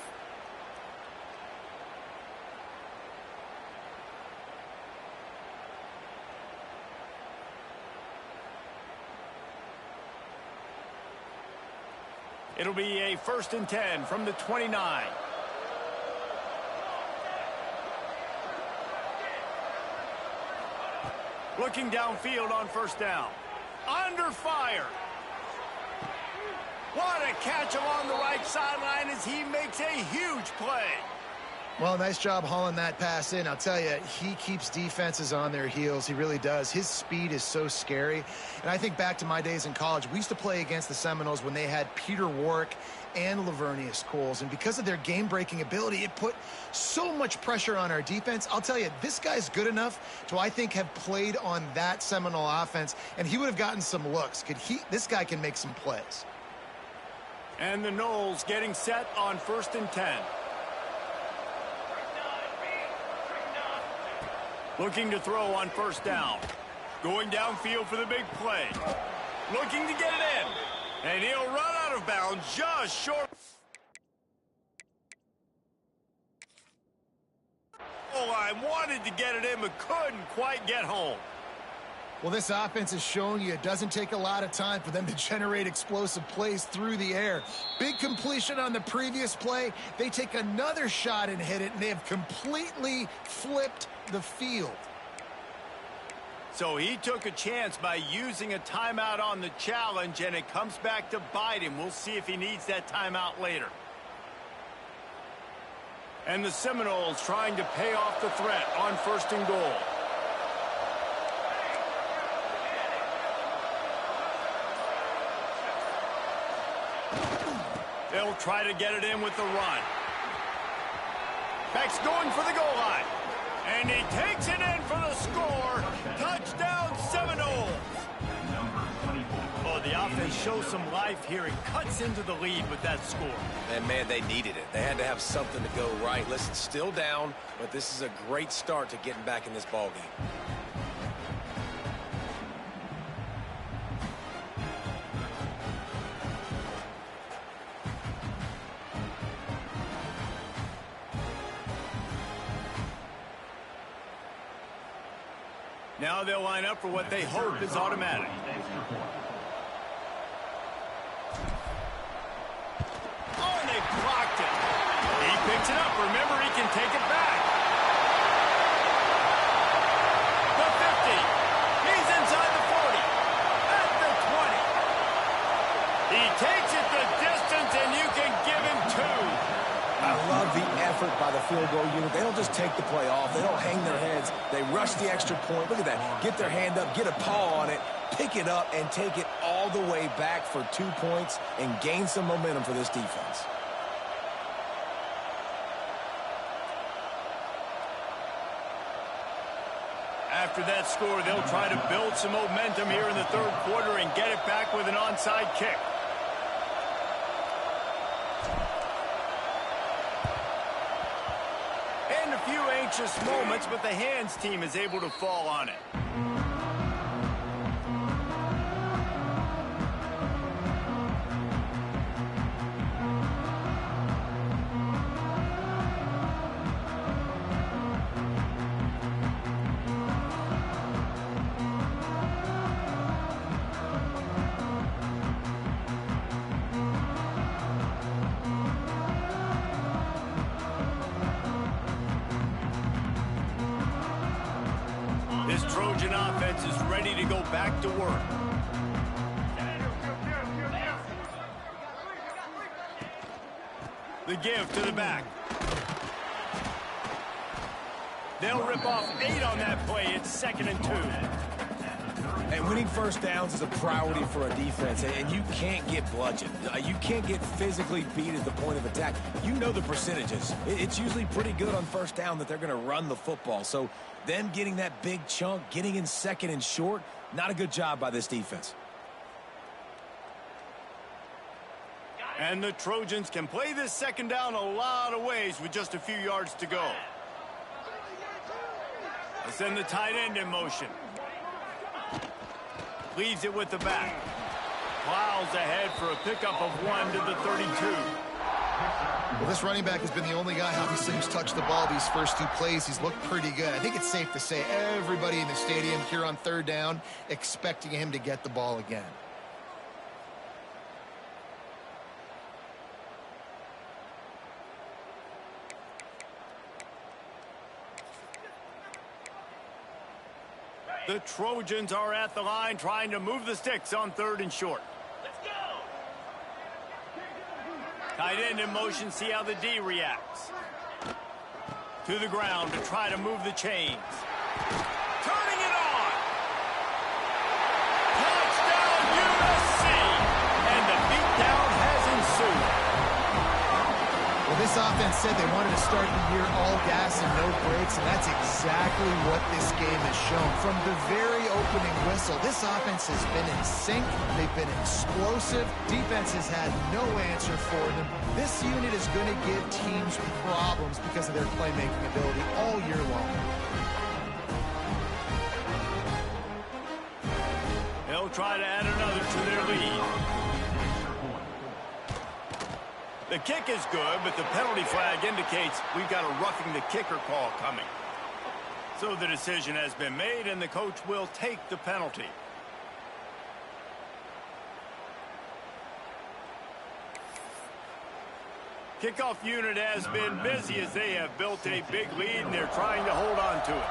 It'll be a 1st and 10 from the 29. Looking downfield on 1st down. Under fire. What a catch along the right sideline as he makes a huge play. Well, nice job hauling that pass in. I'll tell you, he keeps defenses on their heels. He really does. His speed is so scary. And I think back to my days in college. We used to play against the Seminoles when they had Peter Warrick and Lavernius Coles. And because of their game-breaking ability, it put so much pressure on our defense. I'll tell you, this guy's good enough to, I think, have played on that Seminole offense, and he would have gotten some looks. This guy can make some plays. And the Noles getting set on 1st and 10. Looking to throw on 1st down. Going downfield for the big play. Looking to get it in. And he'll run out of bounds just short. Oh, I wanted to get it in, but couldn't quite get home. Well, this offense is showing you it doesn't take a lot of time for them to generate explosive plays through the air. Big completion on the previous play. They take another shot and hit it, and they have completely flipped the field. So he took a chance by using a timeout on the challenge, and it comes back to bite him. We'll see if he needs that timeout later. And the Seminoles trying to pay off the threat on 1st and goal. They'll try to get it in with the run. Beck's going for the goal line. And he takes it in for the score. Touchdown, Seminoles. Oh, the offense shows some life here and cuts into the lead with that score. And, man, they needed it. They had to have something to go right. Listen, still down, but this is a great start to getting back in this ballgame. Now they'll line up for what they hope is automatic. Oh, and they blocked it. He picks it up. Remember, he can take it back. The 50. He's inside the 40. At the 20. He takes it the distance, and you can give him 2. I love the effort by the field goal unit. They don't just take the play off. They don't hang their heads. They rush the extra point. Look at that. Get their hand up, get a paw on it, pick it up, and take it all the way back for 2 points and gain some momentum for this defense. After that score, they'll try to build some momentum here in the third quarter and get it back with an onside kick. And a few anxious moments, but the hands team is able to fall on it. This Trojan offense is ready to go back to work. The give to the back. They'll rip off 8 on that play. It's 2nd and 2. And winning first downs is a priority for a defense, and you can't get bludgeoned. You can't get physically beat at the point of attack. You know the percentages. It's usually pretty good on first down that they're going to run the football. So them getting that big chunk, getting in 2nd and short, not a good job by this defense. And the Trojans can play this 2nd down a lot of ways with just a few yards to go. They'll send the tight end in motion. Leaves it with the back. Plows ahead for a pickup of 1 to the 32. Well, this running back has been the only guy, obviously, who's touched the ball these first 2 plays. He's looked pretty good. I think it's safe to say everybody in the stadium here on 3rd down expecting him to get the ball again. The Trojans are at the line trying to move the sticks on 3rd and short. Let's go! Tight end in motion, see how the D reacts. To the ground to try to move the chains. Turning it on! Touchdown USC! And the beatdown has ensued. Well, this offense said they wanted to start the year all gas and no brakes, and that's exactly what this game has shown. From the very opening whistle, this offense has been in sync. They've been explosive. Defense has had no answer for them. This unit is going to give teams problems because of their playmaking ability all year long. They'll try to add another to their lead. The kick is good, but the penalty flag indicates we've got a roughing the kicker call coming. So the decision has been made, and the coach will take the penalty. Kickoff unit has been busy as they have built a big lead, and they're trying to hold on to it.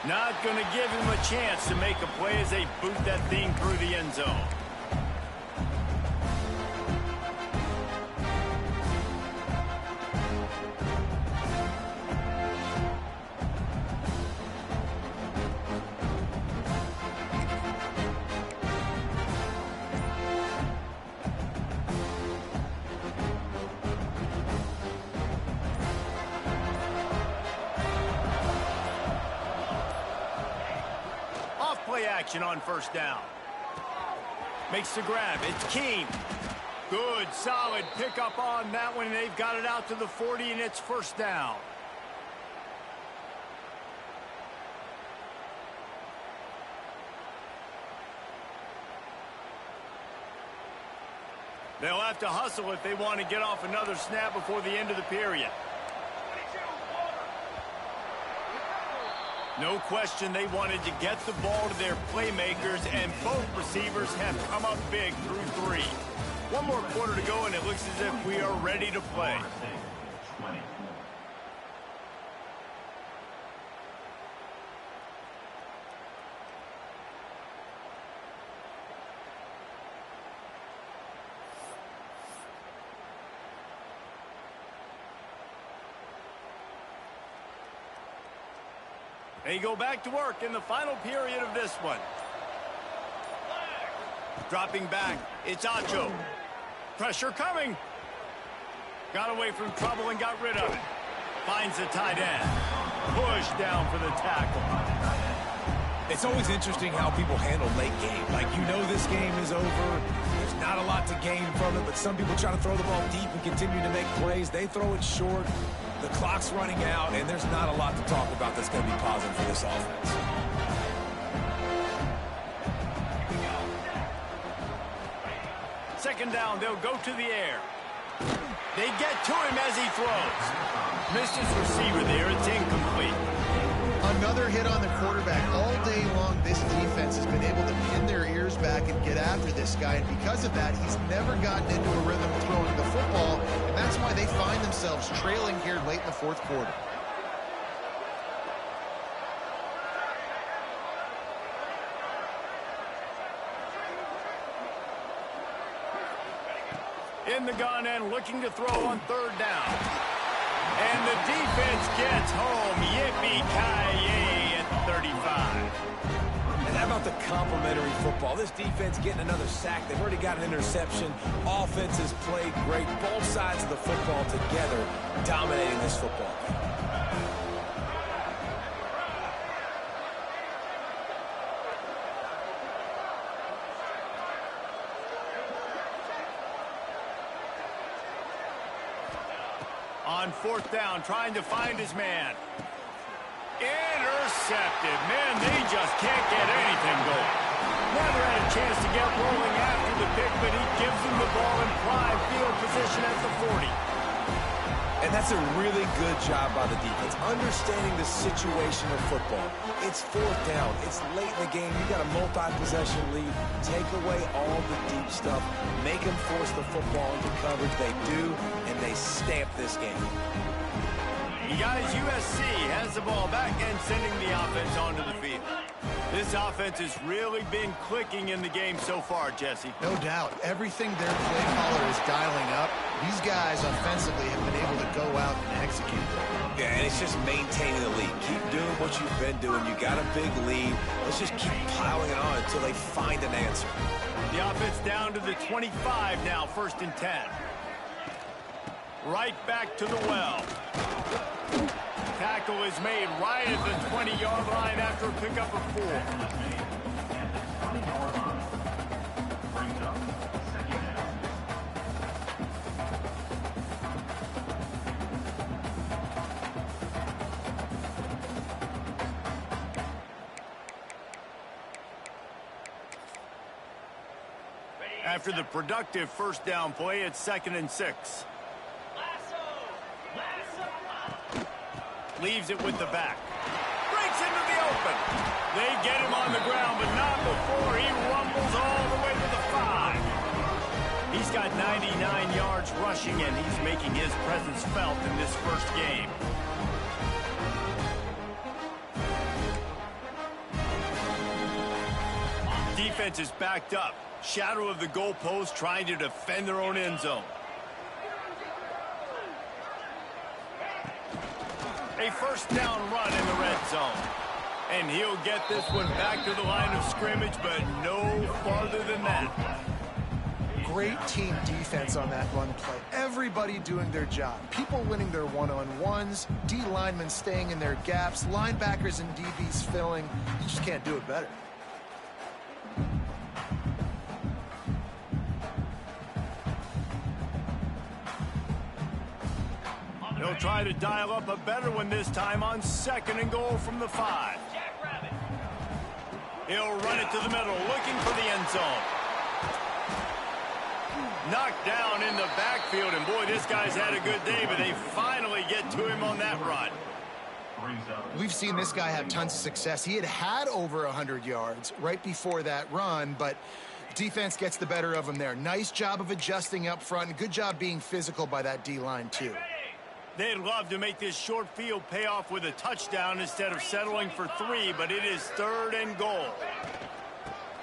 Not going to give him a chance to make a play as they boot that thing through the end zone. Play action on 1st down. Makes the grab. It's Keene. Good, solid pickup on that one. They've got it out to the 40, and it's 1st down. They'll have to hustle if they want to get off another snap before the end of the period. No question they wanted to get the ball to their playmakers, and both receivers have come up big through 3. 1 more quarter to go, and it looks as if we are ready to play. They go back to work in the final period of this one. Dropping back, it's Acho. Pressure coming. Got away from trouble and got rid of it. Finds the tight end. Push down for the tackle. It's always interesting how people handle late game. Like, you know this game is over. There's not a lot to gain from it, but some people try to throw the ball deep and continue to make plays. They throw it short. The clock's running out, and there's not a lot to talk about that's going to be positive for this offense. Second down, they'll go to the air. They get to him as he throws. Missed his receiver there. It's incomplete. Another hit on the quarterback. All day long, this defense has been able to pin their ears back and get after this guy, and because of that, he's never gotten into a rhythm throwing the football, and that's why they they find themselves trailing here late in the fourth quarter. In the gun and looking to throw on third down. And the defense gets home. Yippee-ki-yay at 35. And how about the complimentary football? This defense getting another sack. They've already got an interception. Offense has played great. Both sides of the football together dominating this football game. On fourth down, trying to find his man. Intercepted. Man, they just can't get anything going. Never had a chance to get rolling after the pick, but he gives them the ball in prime field position at the 40. And that's a really good job by the defense, understanding the situation of football. It's fourth down. It's late in the game. You got a multi-possession lead. Take away all the deep stuff. Make them force the football into coverage. They do, and they stamp this game. You guys, USC has the ball back and sending the offense onto the field. This offense has really been clicking in the game so far, Jesse. No doubt. Everything their play caller is dialing up, these guys offensively have been able to go out and execute. Yeah, and it's just maintaining the lead. Keep doing what you've been doing. You got a big lead. Let's just keep piling it on until they find an answer. The offense down to the 25 now, 1st and 10. Right back to the well. Tackle is made right at the 20-yard line after a pickup of 4. After the productive first down play, it's 2nd and 6. Leaves it with the back. Breaks into the open. They get him on the ground, but not before he rumbles all the way to the 5. He's got 99 yards rushing, and he's making his presence felt in this first game. Defense is backed up. Shadow of the goalpost, trying to defend their own end zone. A first down run in the red zone. And he'll get this one back to the line of scrimmage, but no farther than that. Great team defense on that run play. Everybody doing their job. People winning their one-on-ones, D linemen staying in their gaps, linebackers and DBs filling. You just can't do it better. They'll try to dial up a better one this time on 2nd and goal from the 5. He'll run it to the middle, looking for the end zone. Knocked down in the backfield, and boy, this guy's had a good day, but they finally get to him on that run. We've seen this guy have tons of success. He had over 100 yards right before that run, but defense gets the better of him there. Nice job of adjusting up front. Good job being physical by that D-line, too. They'd love to make this short field pay off with a touchdown instead of settling for 3, but it is 3rd and goal.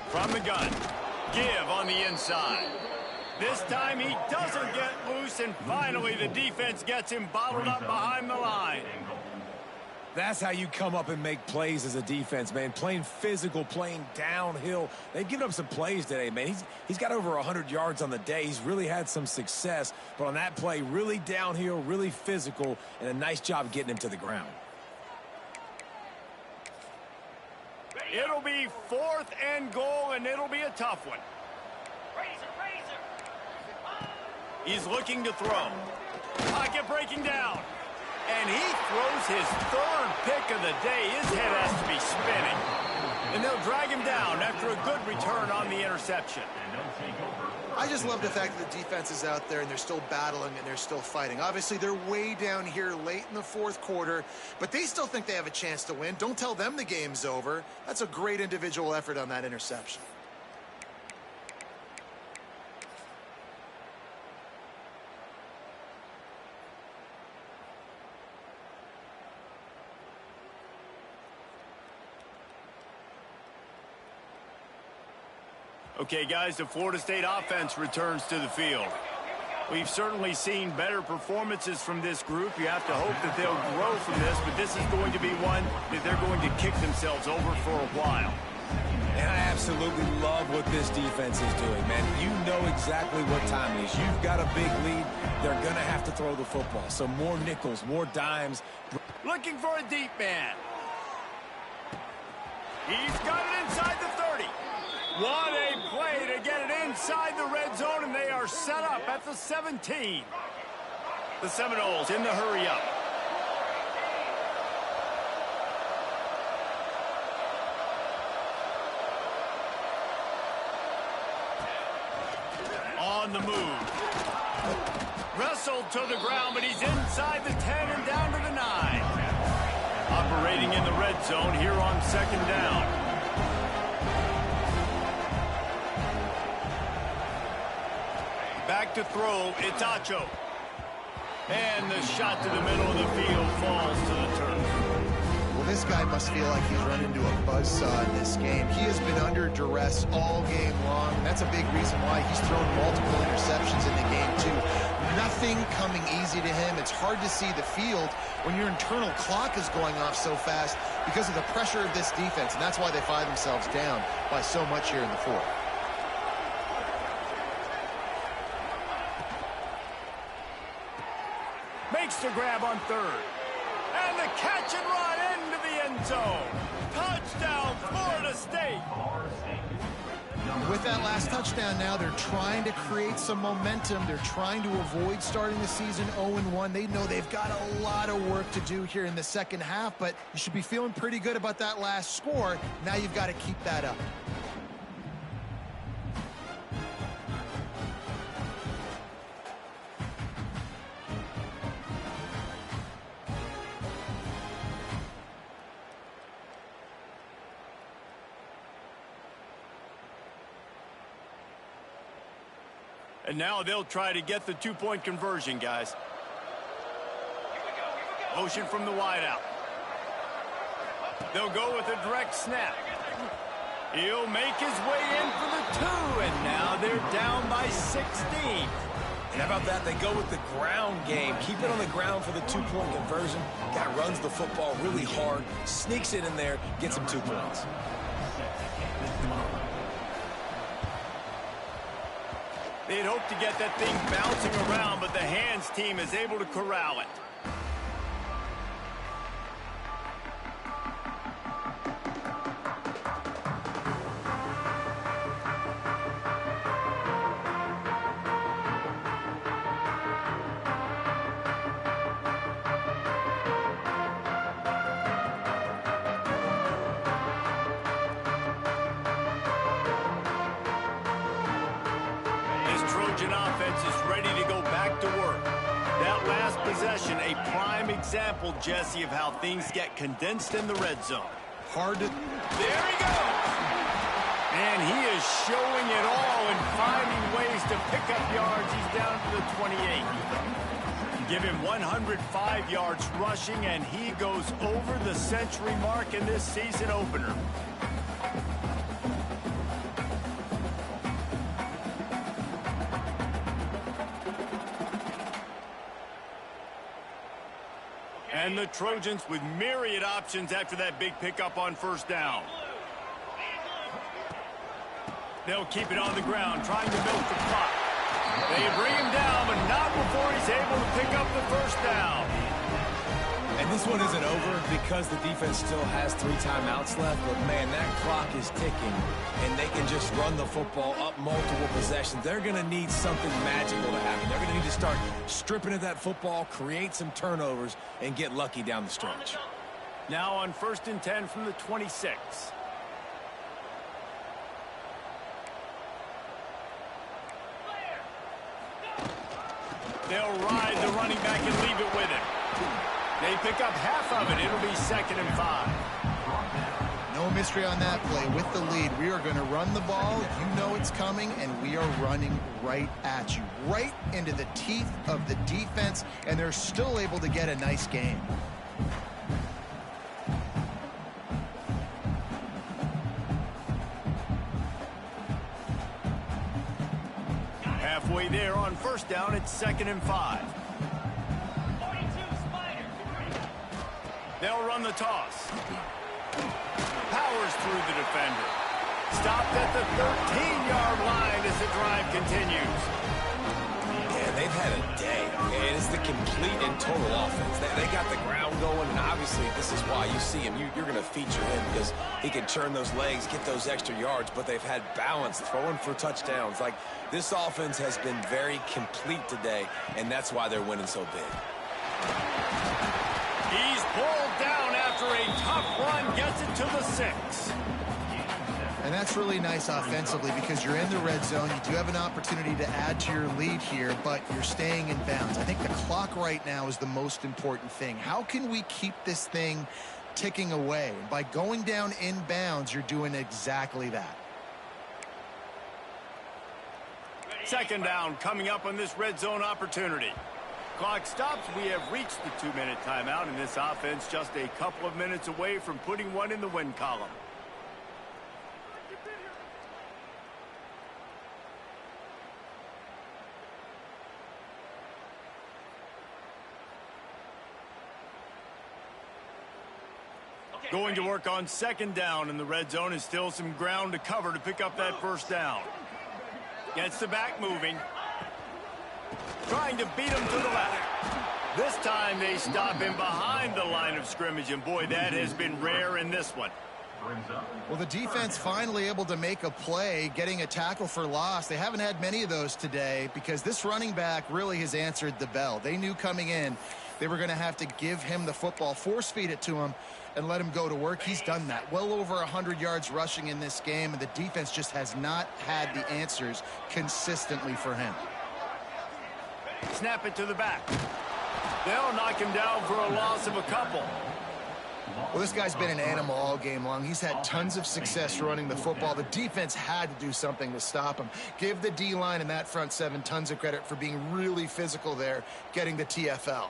From the gun, give on the inside. This time he doesn't get loose, and finally the defense gets him bottled up behind the line. That's how you come up and make plays as a defense, man. Playing physical, playing downhill. They've given up some plays today, man. He's got over 100 yards on the day. He's really had some success. But on that play, really downhill, really physical, and a nice job getting him to the ground. It'll be 4th and goal, and it'll be a tough one. He's looking to throw. Pocket breaking down. And he throws his 3rd pick of the day. His head has to be spinning. And they'll drag him down after a good return on the interception. I just love the fact that the defense is out there and they're still battling and they're still fighting. Obviously, they're way down here late in the fourth quarter, but they still think they have a chance to win. Don't tell them the game's over. That's a great individual effort on that interception. Okay, guys, the Florida State offense returns to the field. We've certainly seen better performances from this group. You have to hope that they'll grow from this, but this is going to be one that they're going to kick themselves over for a while. And I absolutely love what this defense is doing, man. You know exactly what time it is. You've got a big lead. They're going to have to throw the football. So more nickels, more dimes. Looking for a deep man. He's got it inside the 30. What a play to get it inside the red zone, and they are set up at the 17. The Seminoles in the hurry up. On the move. Wrestled to the ground, but he's inside the 10 and down to the 9. Operating in the red zone here on second down. Back to throw, it's Acho. And the shot to the middle of the field falls to the turf. Well, this guy must feel like he's run into a buzzsaw in this game. He has been under duress all game long, and that's a big reason why he's thrown multiple interceptions in the game, too. Nothing coming easy to him. It's hard to see the field when your internal clock is going off so fast because of the pressure of this defense, and that's why they find themselves down by so much here in the fourth. Makes the grab on third. And the catch and run into the end zone. Touchdown, Florida State. With that last touchdown now, they're trying to create some momentum. They're trying to avoid starting the season 0-1. They know they've got a lot of work to do here in the second half, but you should be feeling pretty good about that last score. Now you've got to keep that up. And now they'll try to get the two-point conversion, guys. Motion from the wideout. They'll go with a direct snap. He'll make his way in for the 2, and now they're down by 16. And how about that? They go with the ground game. Keep it on the ground for the two-point conversion. Guy runs the football really hard, sneaks it in there, gets him 2 points. They'd hoped to get that thing bouncing around, but the hands team is able to corral it. Trojan offense is ready to go back to work. That last possession, a prime example, Jesse, of how things get condensed in the red zone. Hard to... There he goes! And he is showing it all and finding ways to pick up yards. He's down to the 28. Give him 105 yards rushing, and he goes over the century mark in this season opener. And the Trojans with myriad options after that big pickup on first down. They'll keep it on the ground, trying to milk the clock. They bring him down, but not before he's able to pick up the first down. And this one isn't over because the defense still has 3 timeouts left. But, man, that clock is ticking, and they can just run the football up multiple possessions. They're going to need something magical to happen. They're going to need to start stripping at that football, create some turnovers, and get lucky down the stretch. Now on 1st and 10 from the 26. They'll ride the running back and leave it with him. They pick up half of it. It'll be 2nd and 5. No mystery on that play. With the lead, we are going to run the ball. You know it's coming, and we are running right at you, right into the teeth of the defense, and they're still able to get a nice game. way there on first down at 2nd and 5. They'll run the toss. Powers through the defender. Stopped at the 13-yard line as the drive continues. Yeah, they've had a day. It is the complete and total offense. They got the ground going, and obviously this is why you see him. You're going to feature him because he can turn those legs, get those extra yards, but they've had balance, throwing for touchdowns. Like, this offense has been very complete today, and that's why they're winning so big. He's pulled down after a tough run, gets it to the 6. And that's really nice offensively because you're in the red zone. You do have an opportunity to add to your lead here, but you're staying in bounds. I think the clock right now is the most important thing. How can we keep this thing ticking away? And by going down in bounds, you're doing exactly that. 2nd down coming up on this red zone opportunity. Clock stops. We have reached the 2-minute timeout, and this offense just a couple of minutes away from putting one in the win column. Going to work on 2nd down in the red zone, and still some ground to cover to pick up that first down. Gets the back moving. Trying to beat him to the left. This time they stop him behind the line of scrimmage, and boy, that has been rare in this one. Well, the defense finally able to make a play, getting a tackle for loss. They haven't had many of those today because this running back really has answered the bell. They knew coming in they were going to have to give him the football, force feed it to him, and let him go to work. He's done that. Well over 100 yards rushing in this game, and the defense just has not had the answers consistently for him. Snap it to the back. They'll knock him down for a loss of a couple. Well, this guy's been an animal all game long. He's had tons of success running the football. The defense had to do something to stop him. Give the D-line and that front seven tons of credit for being really physical there, getting the TFL.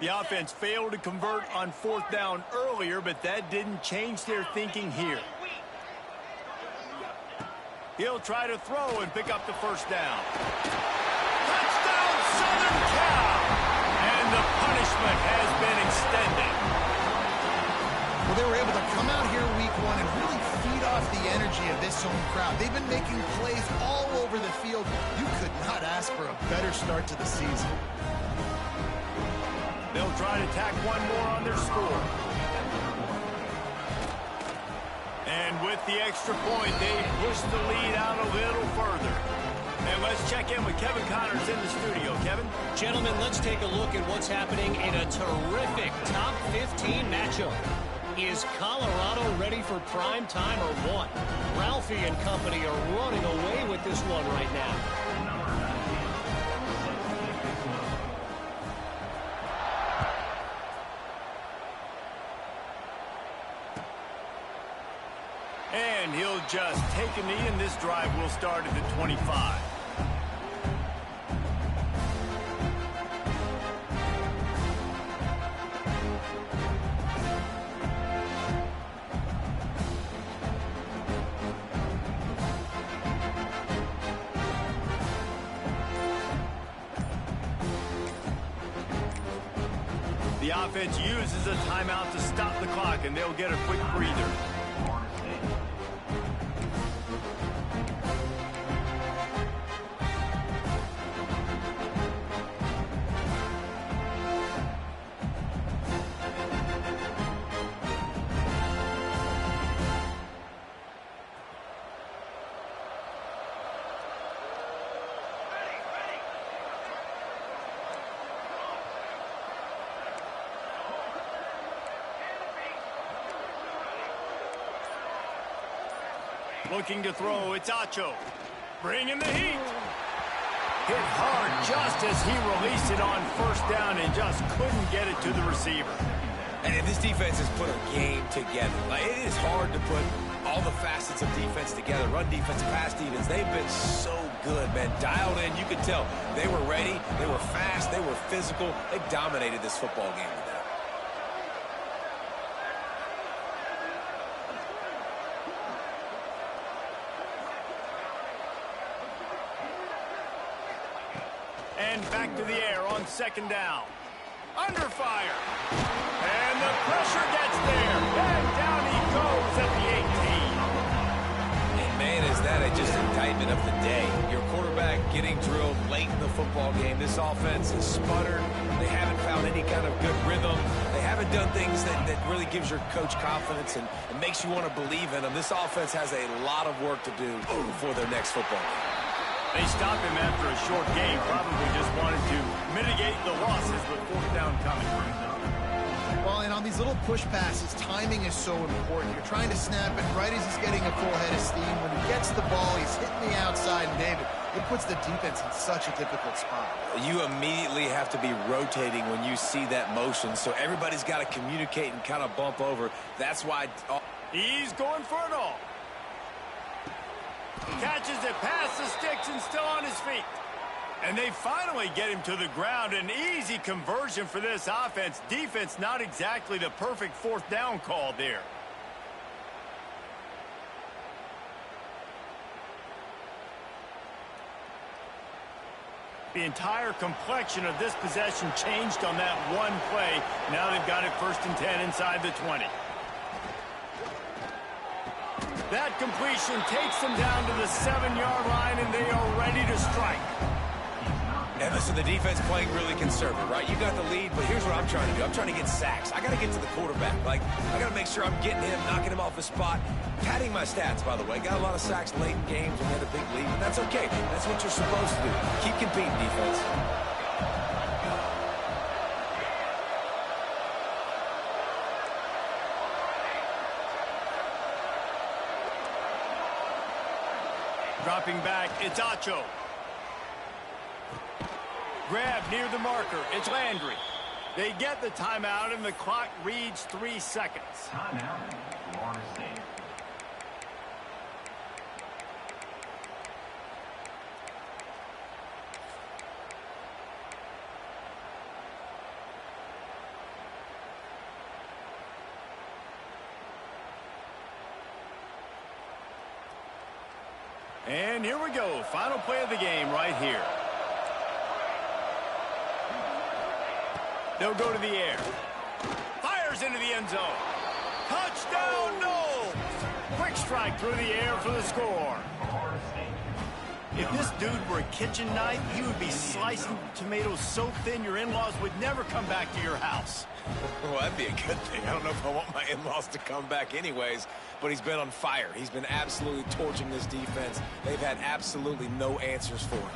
The offense failed to convert on 4th down earlier, but that didn't change their thinking here. He'll try to throw and pick up the first down. Touchdown, Southern Cal! And the punishment has been extended. Well, they were able to come out here week 1 and really feed off the energy of this home crowd. They've been making plays all over the field. You could not ask for a better start to the season. They'll try to tack one more on their score. And with the extra point, they push the lead out a little further. And let's check in with Kevin Connors in the studio. Kevin? Gentlemen, let's take a look at what's happening in a terrific top 15 matchup. Is Colorado ready for prime time or what? Ralphie and company are running away with this one right now. And he'll just take a knee, and this drive will start at the 25. The offense uses a timeout to stop the clock, and they'll get a quick breather. Looking to throw, it's Acho. Bringing the heat. Hit hard just as he released it on first down and just couldn't get it to the receiver. And this defense has put a game together. Like, it is hard to put all the facets of defense together. Run defense, pass defense. They've been so good, man. Dialed in. You could tell they were ready. They were fast. They were physical. They dominated this football game with that. And back to the air on second down. Under fire. And the pressure gets there. And down he goes at the 18. And man, is that just indictment of the day. Your quarterback getting drilled late in the football game. This offense has sputtered. They haven't found any kind of good rhythm. They haven't done things that really gives your coach confidence and makes you want to believe in them. This offense has a lot of work to do before their next football game. They stopped him after a short game. Probably just wanted to mitigate the losses with fourth down coming. Well, and on these little push passes, timing is so important. You're trying to snap it right as he's getting a full head of steam. When he gets the ball, he's hitting the outside, and David, it puts the defense in such a difficult spot. You immediately have to be rotating when you see that motion, so everybody's got to communicate and kind of bump over. That's why... He's going for it all. Catches it past the sticks and still on his feet. And they finally get him to the ground. An easy conversion for this offense. Defense not exactly the perfect fourth down call there. The entire complexion of this possession changed on that one play. Now they've got it 1st and 10 inside the 20. That completion takes them down to the 7-yard line, and they are ready to strike. And listen, the defense playing really conservative, right? You got the lead, but here's what I'm trying to do. I'm trying to get sacks. I got to get to the quarterback. Like, I got to make sure I'm getting him, knocking him off his spot. Padding my stats, by the way. Got a lot of sacks late in games when we had a big lead, but that's okay. That's what you're supposed to do. Keep competing, defense. Dropping back, it's Acho. Grab near the marker, it's Landry. They get the timeout, and the clock reads 3 seconds. Timeout, Florida State. And here we go. Final play of the game right here. They'll go to the air. Fires into the end zone. Touchdown, Knowles! Quick strike through the air for the score. If this dude were a kitchen knife, he would be slicing tomatoes so thin your in-laws would never come back to your house. Well, that'd be a good thing. I don't know if I want my in-laws to come back anyways, but he's been on fire. He's been absolutely torching this defense. They've had absolutely no answers for him.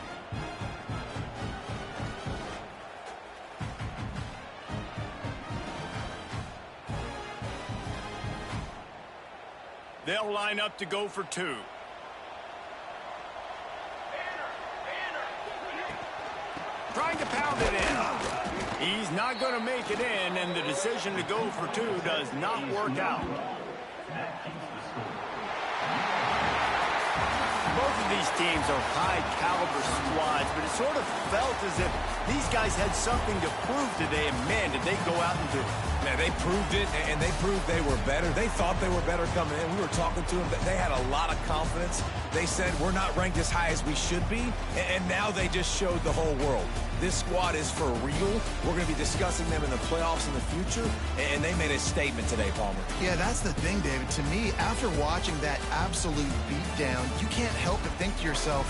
They'll line up to go for 2. Trying to pound it in. He's not going to make it in, and the decision to go for 2 does not work out. Both of these teams are high-caliber squads, but it sort of felt as if these guys had something to prove today, and man, did they go out and do it. Man, they proved it, and they proved they were better. They thought they were better coming in. We were talking to them. They had a lot of confidence. They said, we're not ranked as high as we should be, and now they just showed the whole world. This squad is for real. We're going to be discussing them in the playoffs in the future, and they made a statement today, Palmer. Yeah, that's the thing, David. To me, after watching that absolute beatdown, you can't help but think to yourself,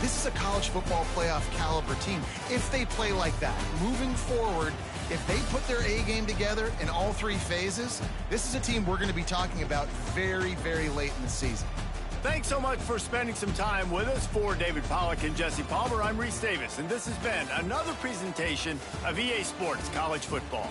this is a college football playoff caliber team. If they play like that, moving forward, if they put their A game together in all 3 phases, this is a team we're going to be talking about very, very late in the season. Thanks so much for spending some time with us. For David Pollack and Jesse Palmer, I'm Reese Davis, and this has been another presentation of EA Sports College Football.